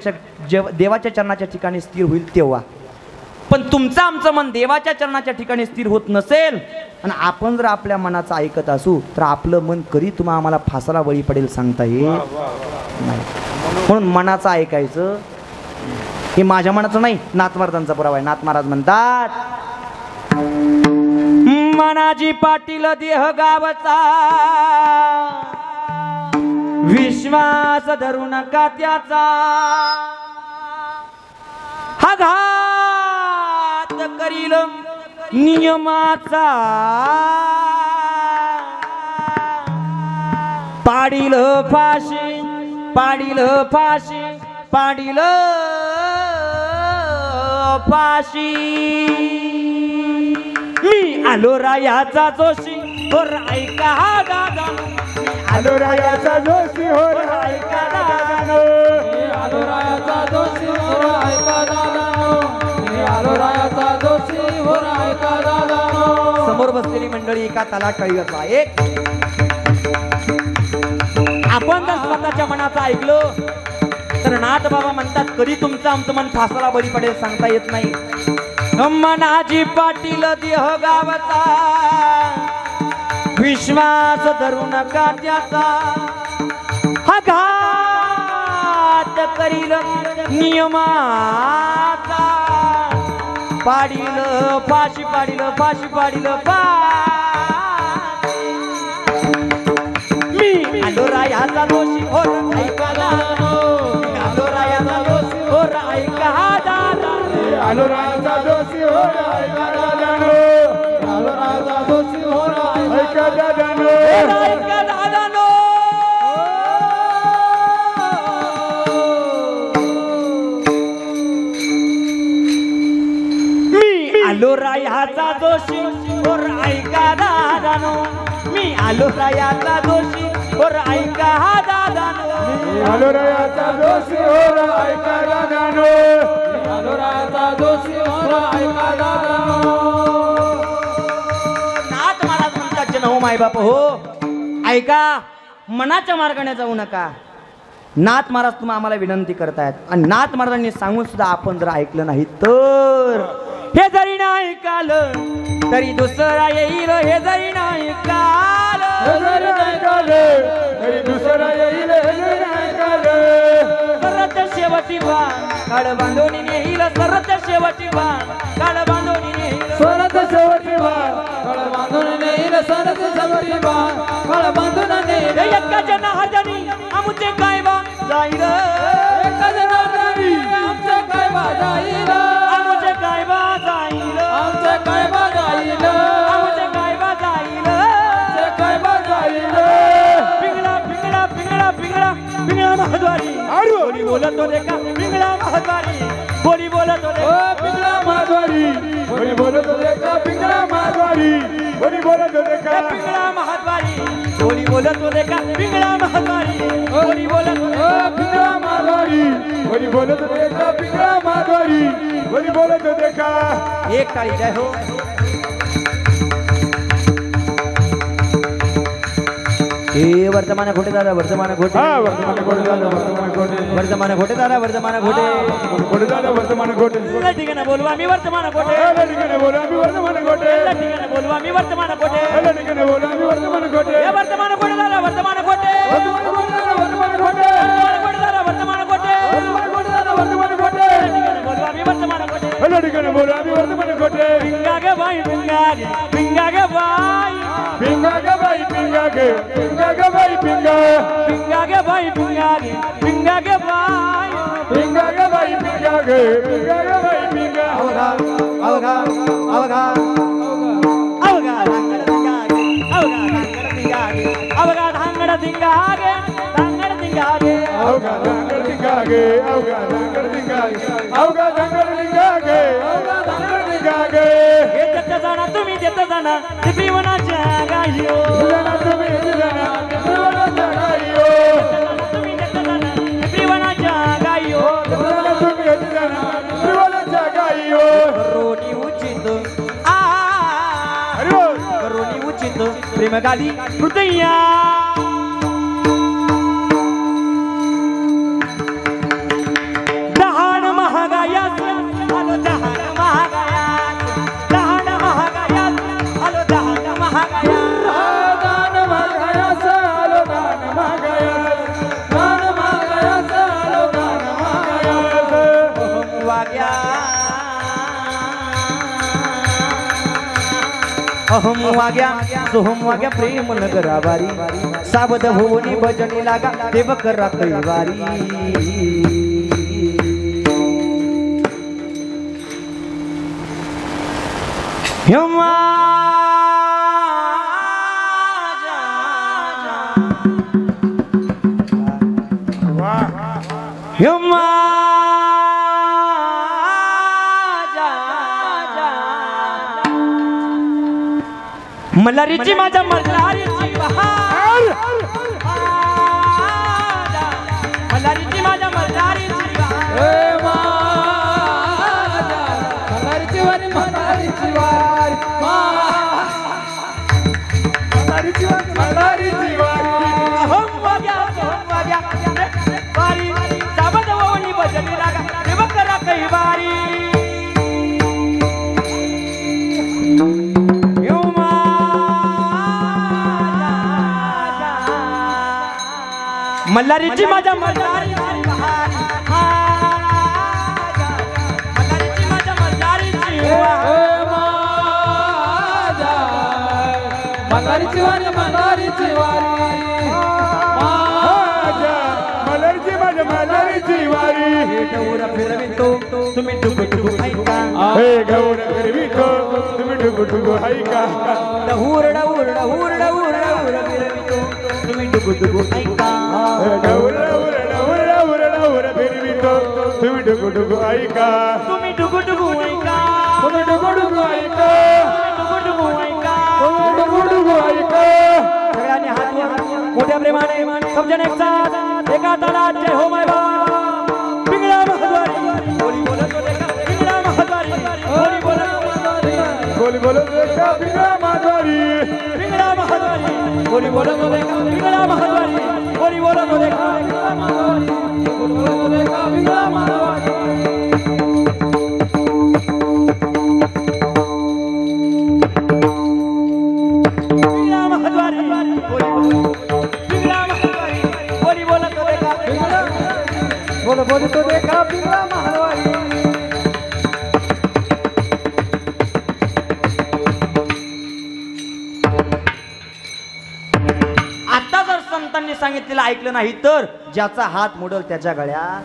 चरणाच्या ठिकाणी स्थिर होईल तेव्हा. पण तुमचं आमचं मन देवाच्या चरणाच्या ठिकाणी स्थिर होत नसेल आणि आपण जर आपल्या मनाचं ऐकत असू तर आपलं मन कधी तुम्हाला आम्हाला फासाला बळी पडेल सांगता येत नाही. म्हणून मनाचं ऐकायचं. हे माझ्या मनाचं नाही नाथ महाराजांचा पुरावा आहे. नाथ महाराज म्हणतात मनाजी पाटील देह गावचा विश्वास धरू नका त्याचा हा घात करील नियमाचा पाडील फाशी पाडील फाशी पाडील फाशी. मी आलो रायाचा जोशी हो ऐका हा दादा आलो रायाचा जोशी हो ऐका दादा आलो रायाचा दोषी हो ऐका दादा आलो रायाचा दोषी हो ऐका दादा. समोर बसलेली मंडळी एका ताला टाळीवर एक आपण जर स्वतःच्या मनाचं ऐकलं तर नाथ बाबा म्हणतात कधी तुमचं आमचं मन फासाला बळी पडेल सांगता येत नाही. मनाजी पाटील देह गावचा विश्वास धरू नका त्याचा हा घात करील नियमाचा पाडील फाशी पाडील फाशी पाडील मी आलो रायाचा दोषी हो ऐका दादा आलो रायाचा दोषी हो ऐका दादा आलो रायाचा जोशी हो ऐका दादा आलो रायाचा दोषी हो ऐका दादा ऐका दादा आलो रायाचा दोषी और ऐका दादानो मी आलो रायाचा दोषी और ऐका हा दादानो आलो रायाचा जोशी हो ऐका दादा आलो रायाचा दोषी हो ऐका दादा. नाथ महाराज म्हणतात जन हो माय बाप हो ऐका मनाच्या मार्गाने जाऊ नका. नाथ महाराज तुम्ही आम्हाला विनंती करतायत आणि नाथ महाराजांनी सांगून सुद्धा आपण जर ऐकलं नाही तर हे जरी नाही काल तरी दुसरा येईल हे जरी नाही काल जरी नाही काल तरी दुसरा येईल नाही काल सरत शेवटी वाण काळ बांधून नेईल सरत शेवटी वाण काळ बांधून नेईल सरत शेवटी काळ बांधून नेईल सरत शेवटी काळ बांधून नेईल एका जना हातानी आमचे काय बा जाईल एका जना हातानी आमचे काय बा जाईल आमचे काय बा जाईल आमचे काय बा जाईल आमचे काय बा जाईल आमचे काय बा जाईल पिंगळा पिंगळा पिंगळा पिंगळा पिंगळा महाद्वारी कोणी बोलत बोलतो देखा पिंगळा महाद्वारी बोली बोलतो देखा पिंगळा महाद्वारी बोली बोलतो देखा पिंगळा महाद्वारी बोली बोलतो देखा पिंगळा महाद्वारी बोली बोलतो देखा पिंगळा महाद्वारी बोली बोलतो पिंगळा महाद्वारी बोली बोलतो देखा पिंगळा महाद्वारी बोली बोलतो देखा एक टाळी जय हो हे वर्तमान घोटे दादा वर्तमान घोटे वर्तमान घोटे दादा वर्तमान घोटे वर्तमान घोटे दादा वर्तमान घोटे घोटे दादा वर्तमान घोटे ठिकाणी बोलवा मी वर्तमान घोटे ठिकाणी बोला मी वर्तमान घोटे ठिकाणी बोलवा मी वर्तमान घोटे ठिकाणी बोला मी वर्तमान घोटे वर्तमान घोटे दादा वर्तमान घोटे वर्तमान घोटे दादा वर्तमान घोटे वर्तमान घोटे दादा वर्तमान घोटे ठिकाणी बोलवा मी वर्तमान घोटे ठिकाणी बोला मी वर्तमान घोटे पिंगा गे बाई पिंगा गे बाई पिंगा गे बाई पिंगा गे बाई पिंगा गे बाई पिंगा गे बाई पिंगा गे बाई पिंगा अवघा अवघा अवघा अवघा धांगड दिंगागे अवघा धांगड दिंगागे धांगड दिंगागे अवघा धांगड दिंगागे अवघा धांगड दिंगागे अवघा धांगड दिंगागे अवघा धांगड दिंगागे देत जाना तुम्ही देत जाना त्रिभुवनाच्या गायो तुम्ही देत जाना त्रिभुवनाच्या गायो तुम्ही देत जाना त्रिभुवनाच्या गायो तुम्ही देत जाना त्रिभुवनाच्या गायो करोनी उचित हरि बोल करोनी उचित प्रेम गाली हृदया दहाण महागायात आलो दहाण महागायात दहाण महागायात आलो दहाण महागायात दान महागायास आलो दान महागायास दान महागायास आलो दान महागायास वाग्या अहम वाग्या सोहम वाग्या प्रेम नगरावारी सावध होनी भजनी लागा देव करा कैवारी मल्हारीची माझ्या मल्हारीची बहार मल्हारीची माझ्या मल्हारीची बहार मल्हारीची वारी मल्हारीची वारी मल्हारीची वारी अहम वाग्या वारी सावध होनी भजनी लागा देव करा कैवारी मल्हारीची माझ्या मल्हारीची बहार मल्हारीची माझ्या मल्हारीची मल्हारीची वारी मल्हारीची वारी मल्हारीची माझ्या मल्हारीची वारी गौर फिरवितो तुम्ही टुकु टुकु ऐका हे गौर फिरवितो तुम्ही टुकु टुकु ऐका डहुर डहुर डहुर डहुर डहुर फिरवितो तुम्ही टुकु टुकु ऐका डहुर डहुर डहुर डहुर डहुर फिरवितो तुम्ही टुकु टुकु ऐका तुम्ही टुकु टुकु ऐका तुम्ही टुकु टुकु ऐका टुकु टुकु ऐका तुम्ही टुकु टुकु ऐका सगळ्यांनी हात वर मोठ्या प्रेमाने सब जण एक साथ एका तालात जय हो माय बाबा पिंगळा महाद्वारी बोली बोलतो देखा पिंगळा महाद्वारी बोली बोलतो बोली बोलत देखा पिंगळा महाद्वारी पिंगळा महाद्वारी बोली बोलतो देखा पिंगळा महाद्वारी बोली बोलतो देखा पिंगळा महाद्वारी पिंगळा महाद्वारी पिंगळा महाद्वारी पिंगळा महाद्वारी बोली बोलतो देखा बोलतो देखा पिंगळा महाद्वारी आता जर संतांनी सांगितलेलं ऐकलं नाही तर ज्याचा हात मोडल त्याच्या गळ्यात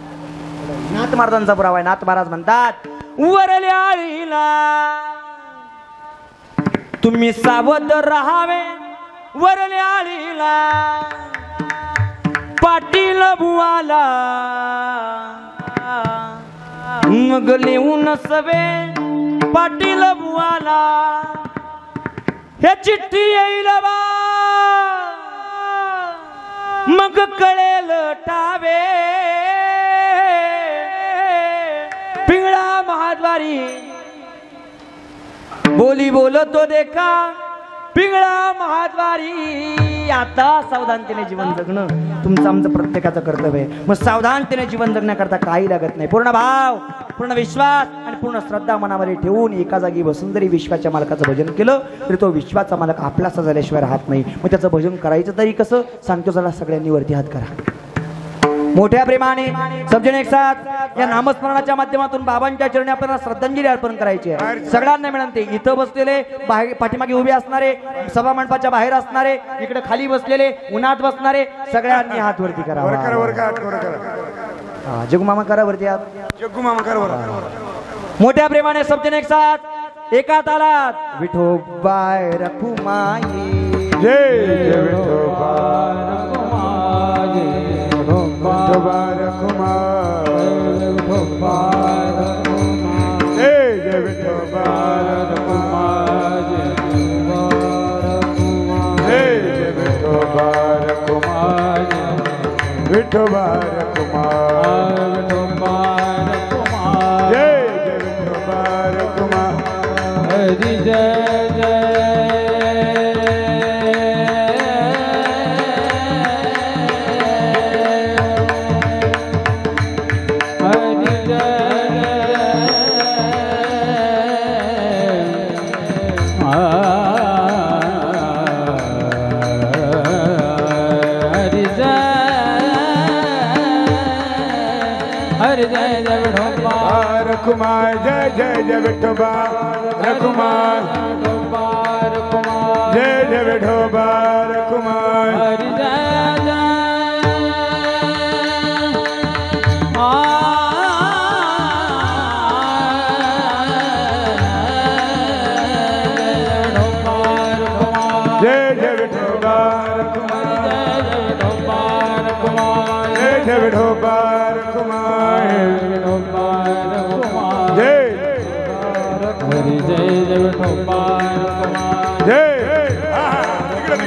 नाथ महाराजांचा पुरावा आहे. नाथ महाराज म्हणतात वरल्या आळीला तुम्ही सावध राहावे वरल्या आळीला पाटील बुवाला मग लिहून सवे पाटील बुवाला हे चिठ्ठी येईल बा मग कळेल टावे पिंगळा महाद्वारी बोली बोलतो देखा पिंगळा महाद्वारी आता सावधानतेने जीवन जगणं तुमचं आमचं प्रत्येकाचं कर्तव्य आहे मग सावधानतेने जीवन जगण्याकरता काही लागत नाही पूर्ण भाव पूर्ण विश्वास आणि पूर्ण श्रद्धा मनामध्ये ठेवून एका जागी बसून जरी विश्वाच्या मालकाचं भजन केलं तरी तो विश्वाचा मालक आपलासा झाल्याशिवाय राहत नाही मग त्याचं भजन करायचं तरी कसं सांगतो चला सगळ्यांनी वरती हात करा मोठ्या प्रेमाने सबजण एक साथ या नामस्मरणाच्या माध्यमातून बाबांच्या चरणी आपल्याला श्रद्धांजली अर्पण करायची आहे सगळ्यांना विनंती इथं बसलेले बाहेर पाठीमागे उभे असणारे सभा मंडपाच्या बाहेर असणारे इकडे खाली बसलेले उन्हात बसणारे सगळ्यांनी हात वरती करा जगू मामा करा वरती हात जग्गू मामा करा मोठ्या प्रेमाने सबजण एक साथ एका तालात विठोबाय रखुमाई जय जय विठोबा विठोबा रखुमाई जय जय विठोबा रखुमाई जय जय विठोबा रखुमाई विठोबा रखुमाई जय जय विठोबा रखुमाई हरी जय जय रखुमाई जय जय जय विठोबा रखुमाई जय जय विठोबा रखुमाई हरि जय जय जय जय विठोबा रखुमाई जय जय विठोबा रखुमाई हरि जय जय विठोबा जय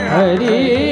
हरि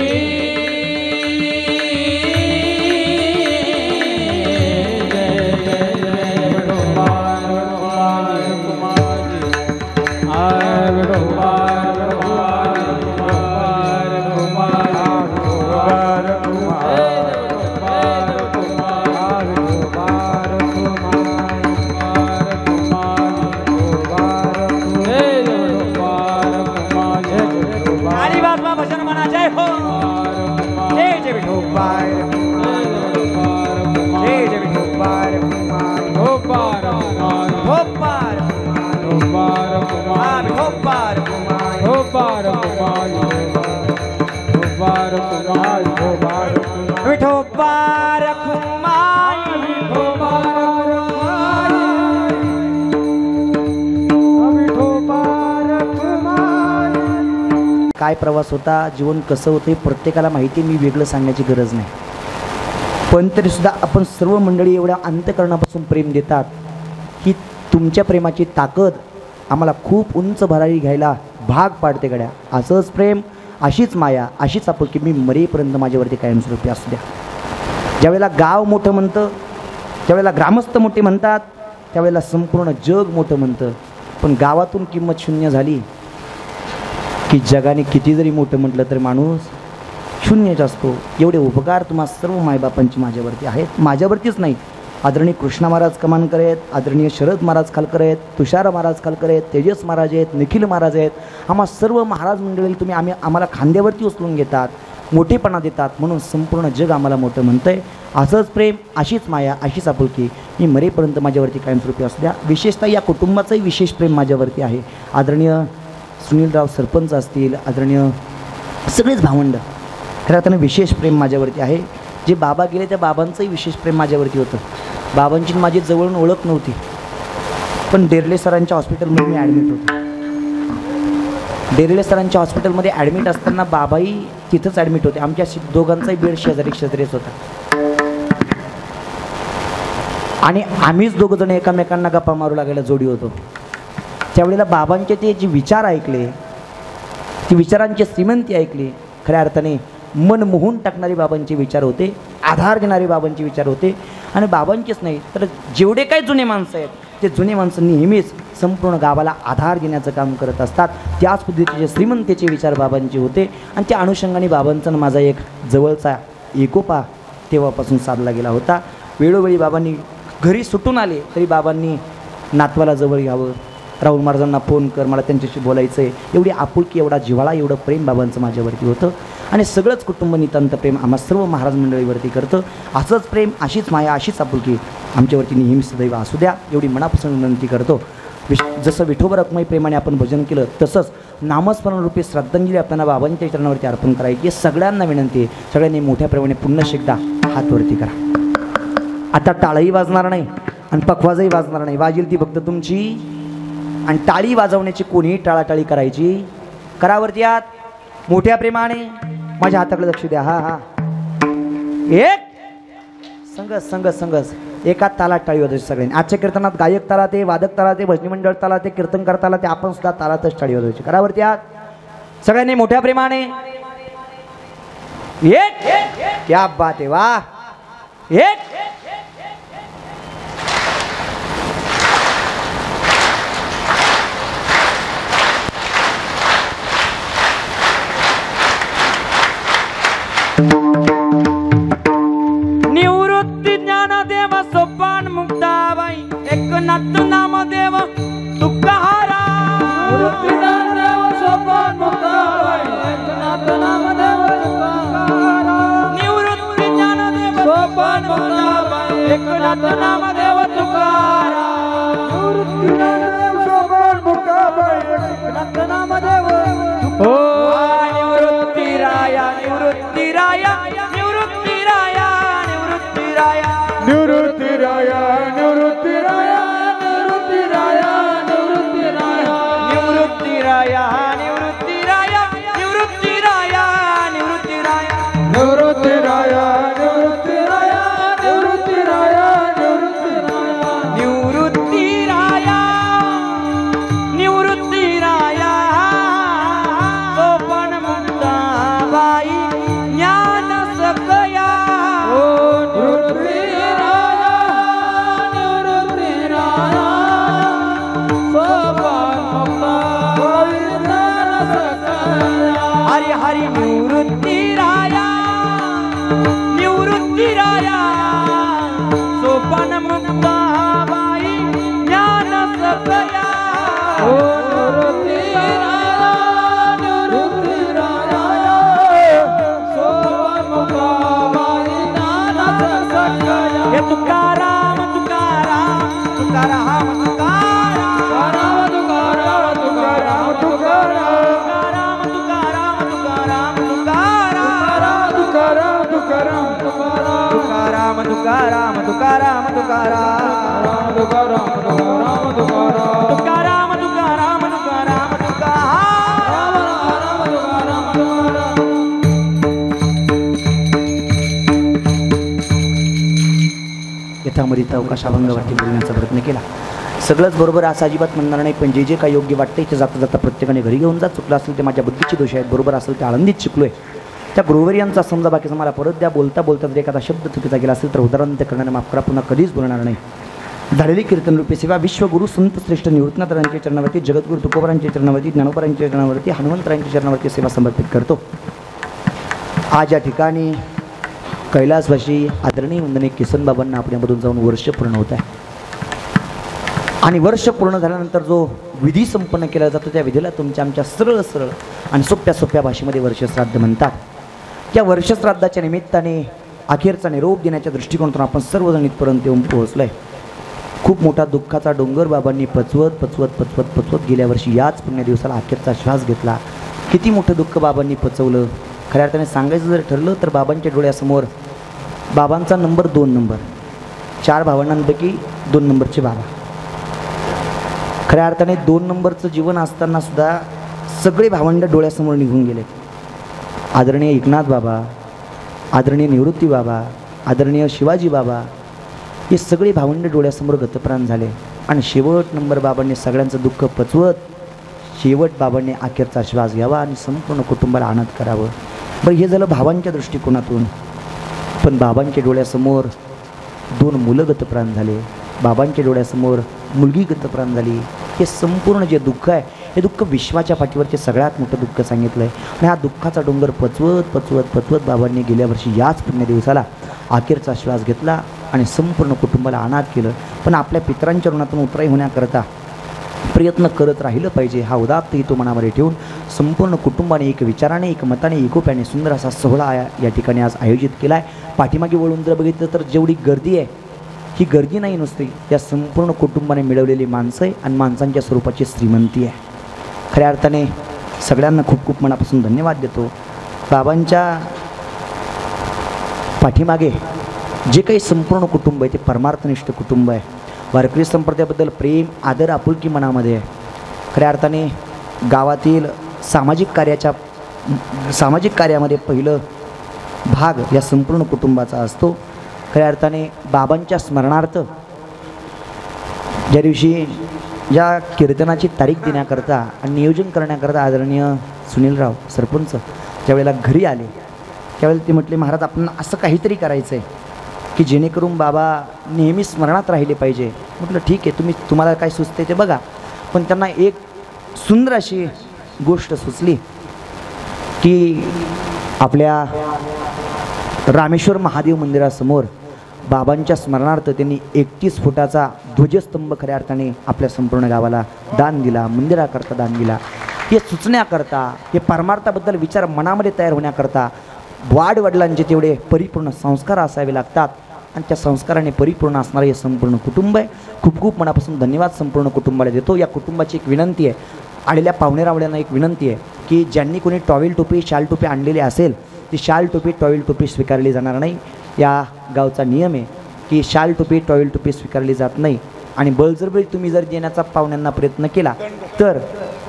काय प्रवास होता जीवन कसं होतं हे प्रत्येकाला माहिती मी वेगळं सांगण्याची गरज नाही पण तरी सुद्धा आपण सर्व मंडळी एवढ्या अंतःकरणापासून प्रेम देतात की तुमच्या प्रेमाची ताकद आम्हाला खूप उंच भरारी घ्यायला भाग पाडते गड्या असंच प्रेम अशीच माया अशीच आपुलकी मी मरेपर्यंत माझ्यावरती कायमस्वरूपी असू द्या ज्यावेळेला गाव मोठं म्हणतं ज्यावेळेला ग्रामस्थ मोठे म्हणतात त्यावेळेला संपूर्ण जग मोठं म्हणतं पण गावातून किंमत शून्य झाली की जगाने किती जरी मोठं म्हटलं तर माणूस शून्यच असतो एवढे उपकार तुम्हा सर्व मायबापांची माझ्यावरती आहेत माझ्यावरतीच नाही आदरणीय कृष्णा महाराज कमानकर आहेत आदरणीय शरद महाराज खालकर आहेत तुषार महाराज खालकर आहेत तेजस महाराज आहेत निखिल महाराज आहेत आम्हा सर्व महाराज मंडळी तुम्ही आम्हाला खांद्यावरती उचलून घेतात मोठेपणा देतात म्हणून संपूर्ण जग आम्हाला मोठं म्हणतंय असंच प्रेम अशीच माया अशीच आपुलकी मी मरेपर्यंत माझ्यावरती कायमस्वरूपी असू द्या विशेषतः या कुटुंबाचंही विशेष प्रेम माझ्यावरती आहे आदरणीय सुनीलराव सरपंच असतील आदरणीय सगळेच भावंड खरं त्यानं विशेष प्रेम माझ्यावरती आहे जे बाबा गेले त्या बाबांचंही विशेष प्रेम माझ्यावरती होतं बाबांची माझी जवळून ओळख नव्हती पण डेरले सरांच्या हॉस्पिटलमध्ये मी ॲडमिट होतो डेरले सरांच्या हॉस्पिटलमध्ये ॲडमिट असताना बाबाही तिथंच ॲडमिट होते आमच्या दोघांचाही बेड शेजारी शेजारीच होता आणि आम्हीच दोघं जण एकामेकांना गप्पा मारू लागायला जोडी होतो. त्यावेळेला बाबांचे ते जे विचार ऐकले, ती विचारांची श्रीमंती ऐकली, खऱ्या अर्थाने मन मोहून टाकणारे बाबांचे विचार होते, आधार देणारे बाबांचे विचार होते. आणि बाबांचेच नाही तर जेवढे काही जुने माणसं आहेत ते जुने माणसं नेहमीच संपूर्ण गावाला आधार देण्याचं काम करत असतात. त्याच पद्धतीचे श्रीमंतीचे विचार बाबांचे होते. आणि त्या अनुषंगाने बाबांचा माझा एक जवळचा एकोपा तेव्हापासून साधला गेला होता. वेळोवेळी बाबांनी घरी सुटून आले तरी बाबांनी नातवाला जवळ घ्यावं, राहुल महाराजांना फोन कर, मला त्यांच्याशी बोलायचं आहे, एवढी आपुलकी, एवढा जिव्हाळा, एवढं प्रेम बाबांचं माझ्यावरती होतं. आणि सगळंच कुटुंब नितांत प्रेम आम्हा सर्व महाराज मंडळीवरती करतं. असंच प्रेम, अशीच माया, अशीच आपुलकी आमच्यावरती नेहमी सदैव असू द्या एवढी मनापासून विनंती करतो. जसं विठोबा रखमाई प्रेमाने आपण भजन केलं तसंच नामस्मरणरूपी श्रद्धांजली आपल्याला बाबांच्या चरणावरती अर्पण करायची. सगळ्यांना विनंती आहे, सगळ्यांनी मोठ्या प्रेमाने पुन्हा एकदा हातवरती करा. आता टाळही वाजणार नाही आणि पखवाजही वाजणार नाही, वाजेल ती फक्त तुमची. आणि टाळी वाजवण्याची कोणीही टाळाटाळी करायची. करावरती आत मोठ्या प्रेमाने माझ्या हाताकडे लक्ष द्या. हा हा एक संगस संगस संगस एका तालात टाळी वाजवायची सगळ्यांनी. आजच्या कीर्तनात गायक ताला ते, वादक ताला ते, भजनी मंडळ ताला ते, कीर्तन करताला ते, आपण सुद्धा तालातच टाळी वाजवायची. करावरती आत सगळ्यांनी मोठ्या प्रेमाने. एक क्या बात आहे, वा. एक निवृत्ती ज्ञानदेव सोपान मुक्ताबाई एकनाथ नामदेव तुकाराम. निवृत्ती ज्ञानदेव सोपान मुक्ताबाई एकनाथ नामदेव तुकाराम. निवृत्ती ज्ञानदेव सोपान मुक्ताबाई एकनाथ नामदेव तुकाराम. निवृत्ती ज्ञानदेव सोपान मुक्ताबाई एकनाथ नामदेव तुकाराम. निवृत्ती राया, निवृत्ती राया, निवृत्ती राया, निवृत्ती राया, निवृत्ती राया, निवृत्ती राया, निवृत्ती राया, निवृत्ती राया, निवृत्ती राया, निवृत्ती राया, निवृत्ती राया, निवृत्ती राया, निवृत्ती राया, निवृत्ती राया, निवृत्ती राया, निवृत्ती राया, निवृत्ती राया, निवृत्ती राया. सोपान मुक्ताबाई ज्ञान सकया. निवृत्ती राया, निवृत्ती राया, सोपान मुक्ताबाई ज्ञान सकया. हरी हरी निवृत्ती राया, निवृत्ती राया, सोपान मुक्ताबाई ज्ञान सकया. निवृत्ती राया, निवृत्ती राया, सोपान मुक्ताबाई ज्ञान सकया. हे तुकाराम तुकाराम तुकाराम तुकाराम तुकाराम, तुकाराम, तुकाराम, तुकाराम. तुकाराम तुकाराम तुकाराम तुकाराम तुकाराम, तुकाराम, तुकाराम, तुकाराम तुकाराम तुकाराम तुकाराम तुकाराम, तुकाराम, तुकाराम, तुकाराम. तुकाराम तुकाराम तुकाराम तुकाराम. राम, राम, तुकाराम, तुकाराम. यथामरिता अवकाशाभंग वाटी बोलण्याचा प्रयत्न केला. सगळंच बरोबर असं अजिबात म्हणणार नाही, पण जे जे काही योग्य वाटतं ते जाता जाता प्रत्येकाने घरी घेऊन जा. चुकलं असेल ते माझ्या बुद्धीचे दोष आहेत, बरोबर असेल ते आळंदीत शिकलोय. त्या गुरुवर्यांचा समजा बाकीचा मला परत द्या. बोलता बोलता जर एखादा शब्द चुकीचा गेला असेल तर उदाहरण ते करण्याने माफ करा, पुन्हा कधीच बोलणार नाही. झालेली कीर्तनरूपी सेवा विश्वगुरु संत श्रेष्ठ निवृत्तनाथांच्या चरणावरती, जगद्गुरु तुकोबारांच्या चरणावरती, ज्ञानोबारांच्या चरणावरती, हनुमंतरांच्या चरणावरती सेवा समर्पित करतो. आज या ठिकाणी कैलासवासी आदरणीय वंदनीय किसनबाबांना आपल्यामधून जाऊन वर्ष पूर्ण होत आहे. आणि वर्ष पूर्ण झाल्यानंतर जो विधी संपन्न केला जातो त्या विधीला तुमच्या आमच्या सरळ सरळ आणि सोप्या सोप्या भाषेमध्ये वर्षश्राद्ध म्हणतात. त्या वर्षश्राद्धाच्या निमित्ताने अखेरचा निरोप देण्याच्या दृष्टिकोनातून आपण सर्वजण इथपर्यंत येऊन पोहोचलो आहे. खूप मोठा दुःखाचा डोंगर बाबांनी पचवत पचवत पचवत पचवत गेल्या वर्षी याच पुण्य दिवसाला अखेरचा श्वास घेतला. किती मोठं दुःख बाबांनी पचवलं. खऱ्या अर्थाने सांगायचं जर ठरलं तर बाबांच्या डोळ्यासमोर बाबांचा नंबर 2 नंबर, 4 भावंडांपैकी 2 नंबरचे बाबा. खऱ्या अर्थाने 2 नंबरचं जीवन असताना सुद्धा सगळे भावंड डोळ्यासमोर निघून गेले. आदरणीय एकनाथ बाबा, आदरणीय निवृत्ती बाबा, आदरणीय शिवाजी बाबा, हे सगळे भावंड डोळ्यासमोर गतप्राण झाले आणि शेवट नंबर बाबांनी सगळ्यांचं दुःख पचवत शेवट बाबांनी अखेरचा श्वास घ्यावा आणि संपूर्ण कुटुंबाला आनंद करावं. बरं, हे झालं भावांच्या दृष्टिकोनातून. पण बाबांच्या डोळ्यासमोर 2 मुलं गतप्राण झाले, बाबांच्या डोळ्यासमोर मुलगी गतप्राण झाली. हे संपूर्ण जे दुःख आहे हे दुःख विश्वाच्या पाठीवरचे सगळ्यात मोठं दुःख सांगितलं आहे. आणि हा दुःखाचा डोंगर पचवत बाबांनी गेल्या वर्षी याच पुण्य दिवसाला अखेरचा श्वास घेतला आणि संपूर्ण कुटुंबाला अनाथ केलं. पण आपल्या पितरांच्या ऋणातून उतराई होण्याकरता प्रयत्न करत राहिलं पाहिजे हा उदात्त हेतू मनामध्ये ठेवून संपूर्ण कुटुंबाने एक विचाराने एक मताने एकोप्याने सुंदर असा सोहळा या ठिकाणी आज आयोजित केला आहे. पाठीमागे वळून जर बघितलं तर जेवढी गर्दी आहे ही गर्दी नाही नुसती, या संपूर्ण कुटुंबाने मिळवलेली माणसं आहे आणि माणसांच्या स्वरूपाची श्रीमंती आहे. खऱ्या अर्थाने सगळ्यांना खूप खूप मनापासून धन्यवाद देतो. बाबांच्या पाठीमागे जे काही संपूर्ण कुटुंब आहे ते परमार्थनिष्ठ कुटुंब आहे. वारकरी संप्रदायाबद्दल प्रेम आदर आपुलकी मनामध्ये आहे. खऱ्या अर्थाने गावातील सामाजिक कार्यामध्ये पहिलं भाग या संपूर्ण कुटुंबाचा असतो. खऱ्या अर्थाने बाबांच्या स्मरणार्थ ज्या दिवशी या कीर्तनाची तारीख देण्याकरता आणि नियोजन करण्याकरता आदरणीय सुनीलराव सरपंच ज्यावेळेला घरी आले त्यावेळेला ते म्हटले, महाराज आपण असं काहीतरी करायचं आहे की जेणेकरून बाबा नेहमी स्मरणात राहिले पाहिजे. म्हटलं ठीक आहे, तुम्हाला काय सुचते ते बघा. पण त्यांना एक सुंदर अशी गोष्ट सुचली की आपल्या रामेश्वर महादेव मंदिरासमोर बाबांच्या स्मरणार्थ त्यांनी 31 फुटाचा ध्वजस्तंभ खऱ्या अर्थाने आपल्या संपूर्ण गावाला दान दिला, मंदिराकरता दान दिला. हे सुचण्याकरता, हे परमार्थाबद्दल विचार मनामध्ये तयार होण्याकरता वाडवडिलांचे तेवढे परिपूर्ण संस्कार असावे लागतात आणि त्या संस्काराने परिपूर्ण असणारं हे संपूर्ण कुटुंब आहे. खूप खूप मनापासून धन्यवाद संपूर्ण कुटुंबाला देतो. या कुटुंबाची एक विनंती आहे, आलेल्या पाहुणेरावळ्यांना एक विनंती आहे की ज्यांनी कोणी टॉवेल टोपी शाल टोपी आणलेली असेल ती शाल टोपी टॉवेल टोपी स्वीकारली जाणार नाही. या गावचा नियम आहे की शाल टोपी टॉवेल टोपी स्वीकारली जात नाही आणि बळजबरी तुम्ही जर देण्याचा पाहुण्यांना प्रयत्न केला तर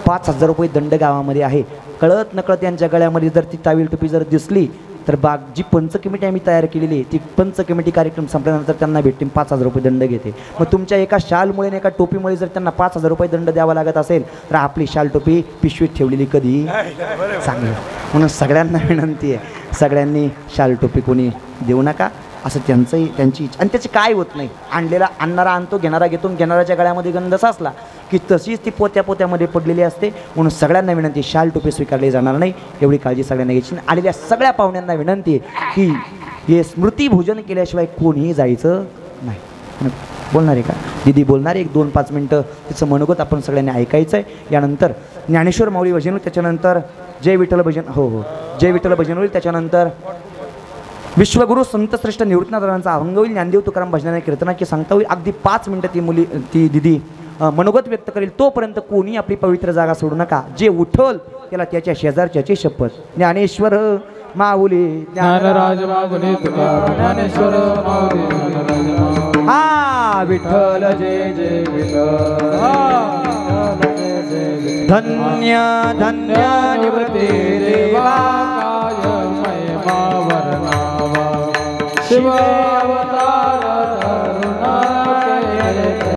5,000 रुपये दंड गावामध्ये आहे. कळत नकळत त्यांच्या गळ्यामध्ये जर ती टॉवेल टोपी जर दिसली तर जी पंच कमिटी आम्ही तयार केलेली आहे ती पंच कमिटी कार्यक्रम संपल्यानंतर त्यांना भेटतील 5,000 रुपये दंड घेते. मग तुमच्या एका शालमुळे आणि एका टोपीमुळे जर त्यांना 5,000 रुपये दंड द्यावा लागत असेल तर आपली शाल टोपी पिशवीत ठेवलेली कधी चांगलं. म्हणून सगळ्यांना विनंती आहे, सगळ्यांनी शाल टोपी कोणी देऊ नका असं त्यांची इच्छा. आणि त्याची काय होत नाही, आणलेला आणणारा आणतो, घेणारा घेतो, घेणाऱ्याच्या गळ्यामध्ये गंध साचला की तशीच ती पोत्यामध्ये पडलेली असते. म्हणून सगळ्यांना विनंती, शाल टोपी स्वीकारली जाणार नाही एवढी काळजी सगळ्यांना घ्यायची. आलेल्या सगळ्या पाहुण्यांना विनंती आहे की हे स्मृती भोजन केल्याशिवाय कोणीही जायचं नाही. बोलणार आहे का दीदी? बोलणार आहे 1-2-5 मिनटं तिचं मनोगत आपण सगळ्यांनी ऐकायचं आहे. यानंतर ज्ञानेश्वर माऊली भजन होईल, त्याच्यानंतर जय विठ्ठल भजन जय विठ्ठल भजन होईल, त्याच्यानंतर विश्वगुरु संतश्रेष्ठ निवृत्तीनाथांचा अभंग होईल, ज्ञानदेव तुकाराम भजनाने कीर्तनाची सांगता होईल. अगदी 5 मिनटं ती दिदी मनोगत व्यक्त करेल. तोपर्यंत कोणी आपली पवित्र जागा सोडू नका. जे उठल त्याला त्याच्या शेजारच्याची शपथ. ज्ञानेश्वर माऊली ज्ञानराज माऊली ज्ञानेश्वर माऊली हा विठ्ठल जय जय विठ्ठल. धन्य धन्य निवृत्ती देवा महिमा वर्णावा शिव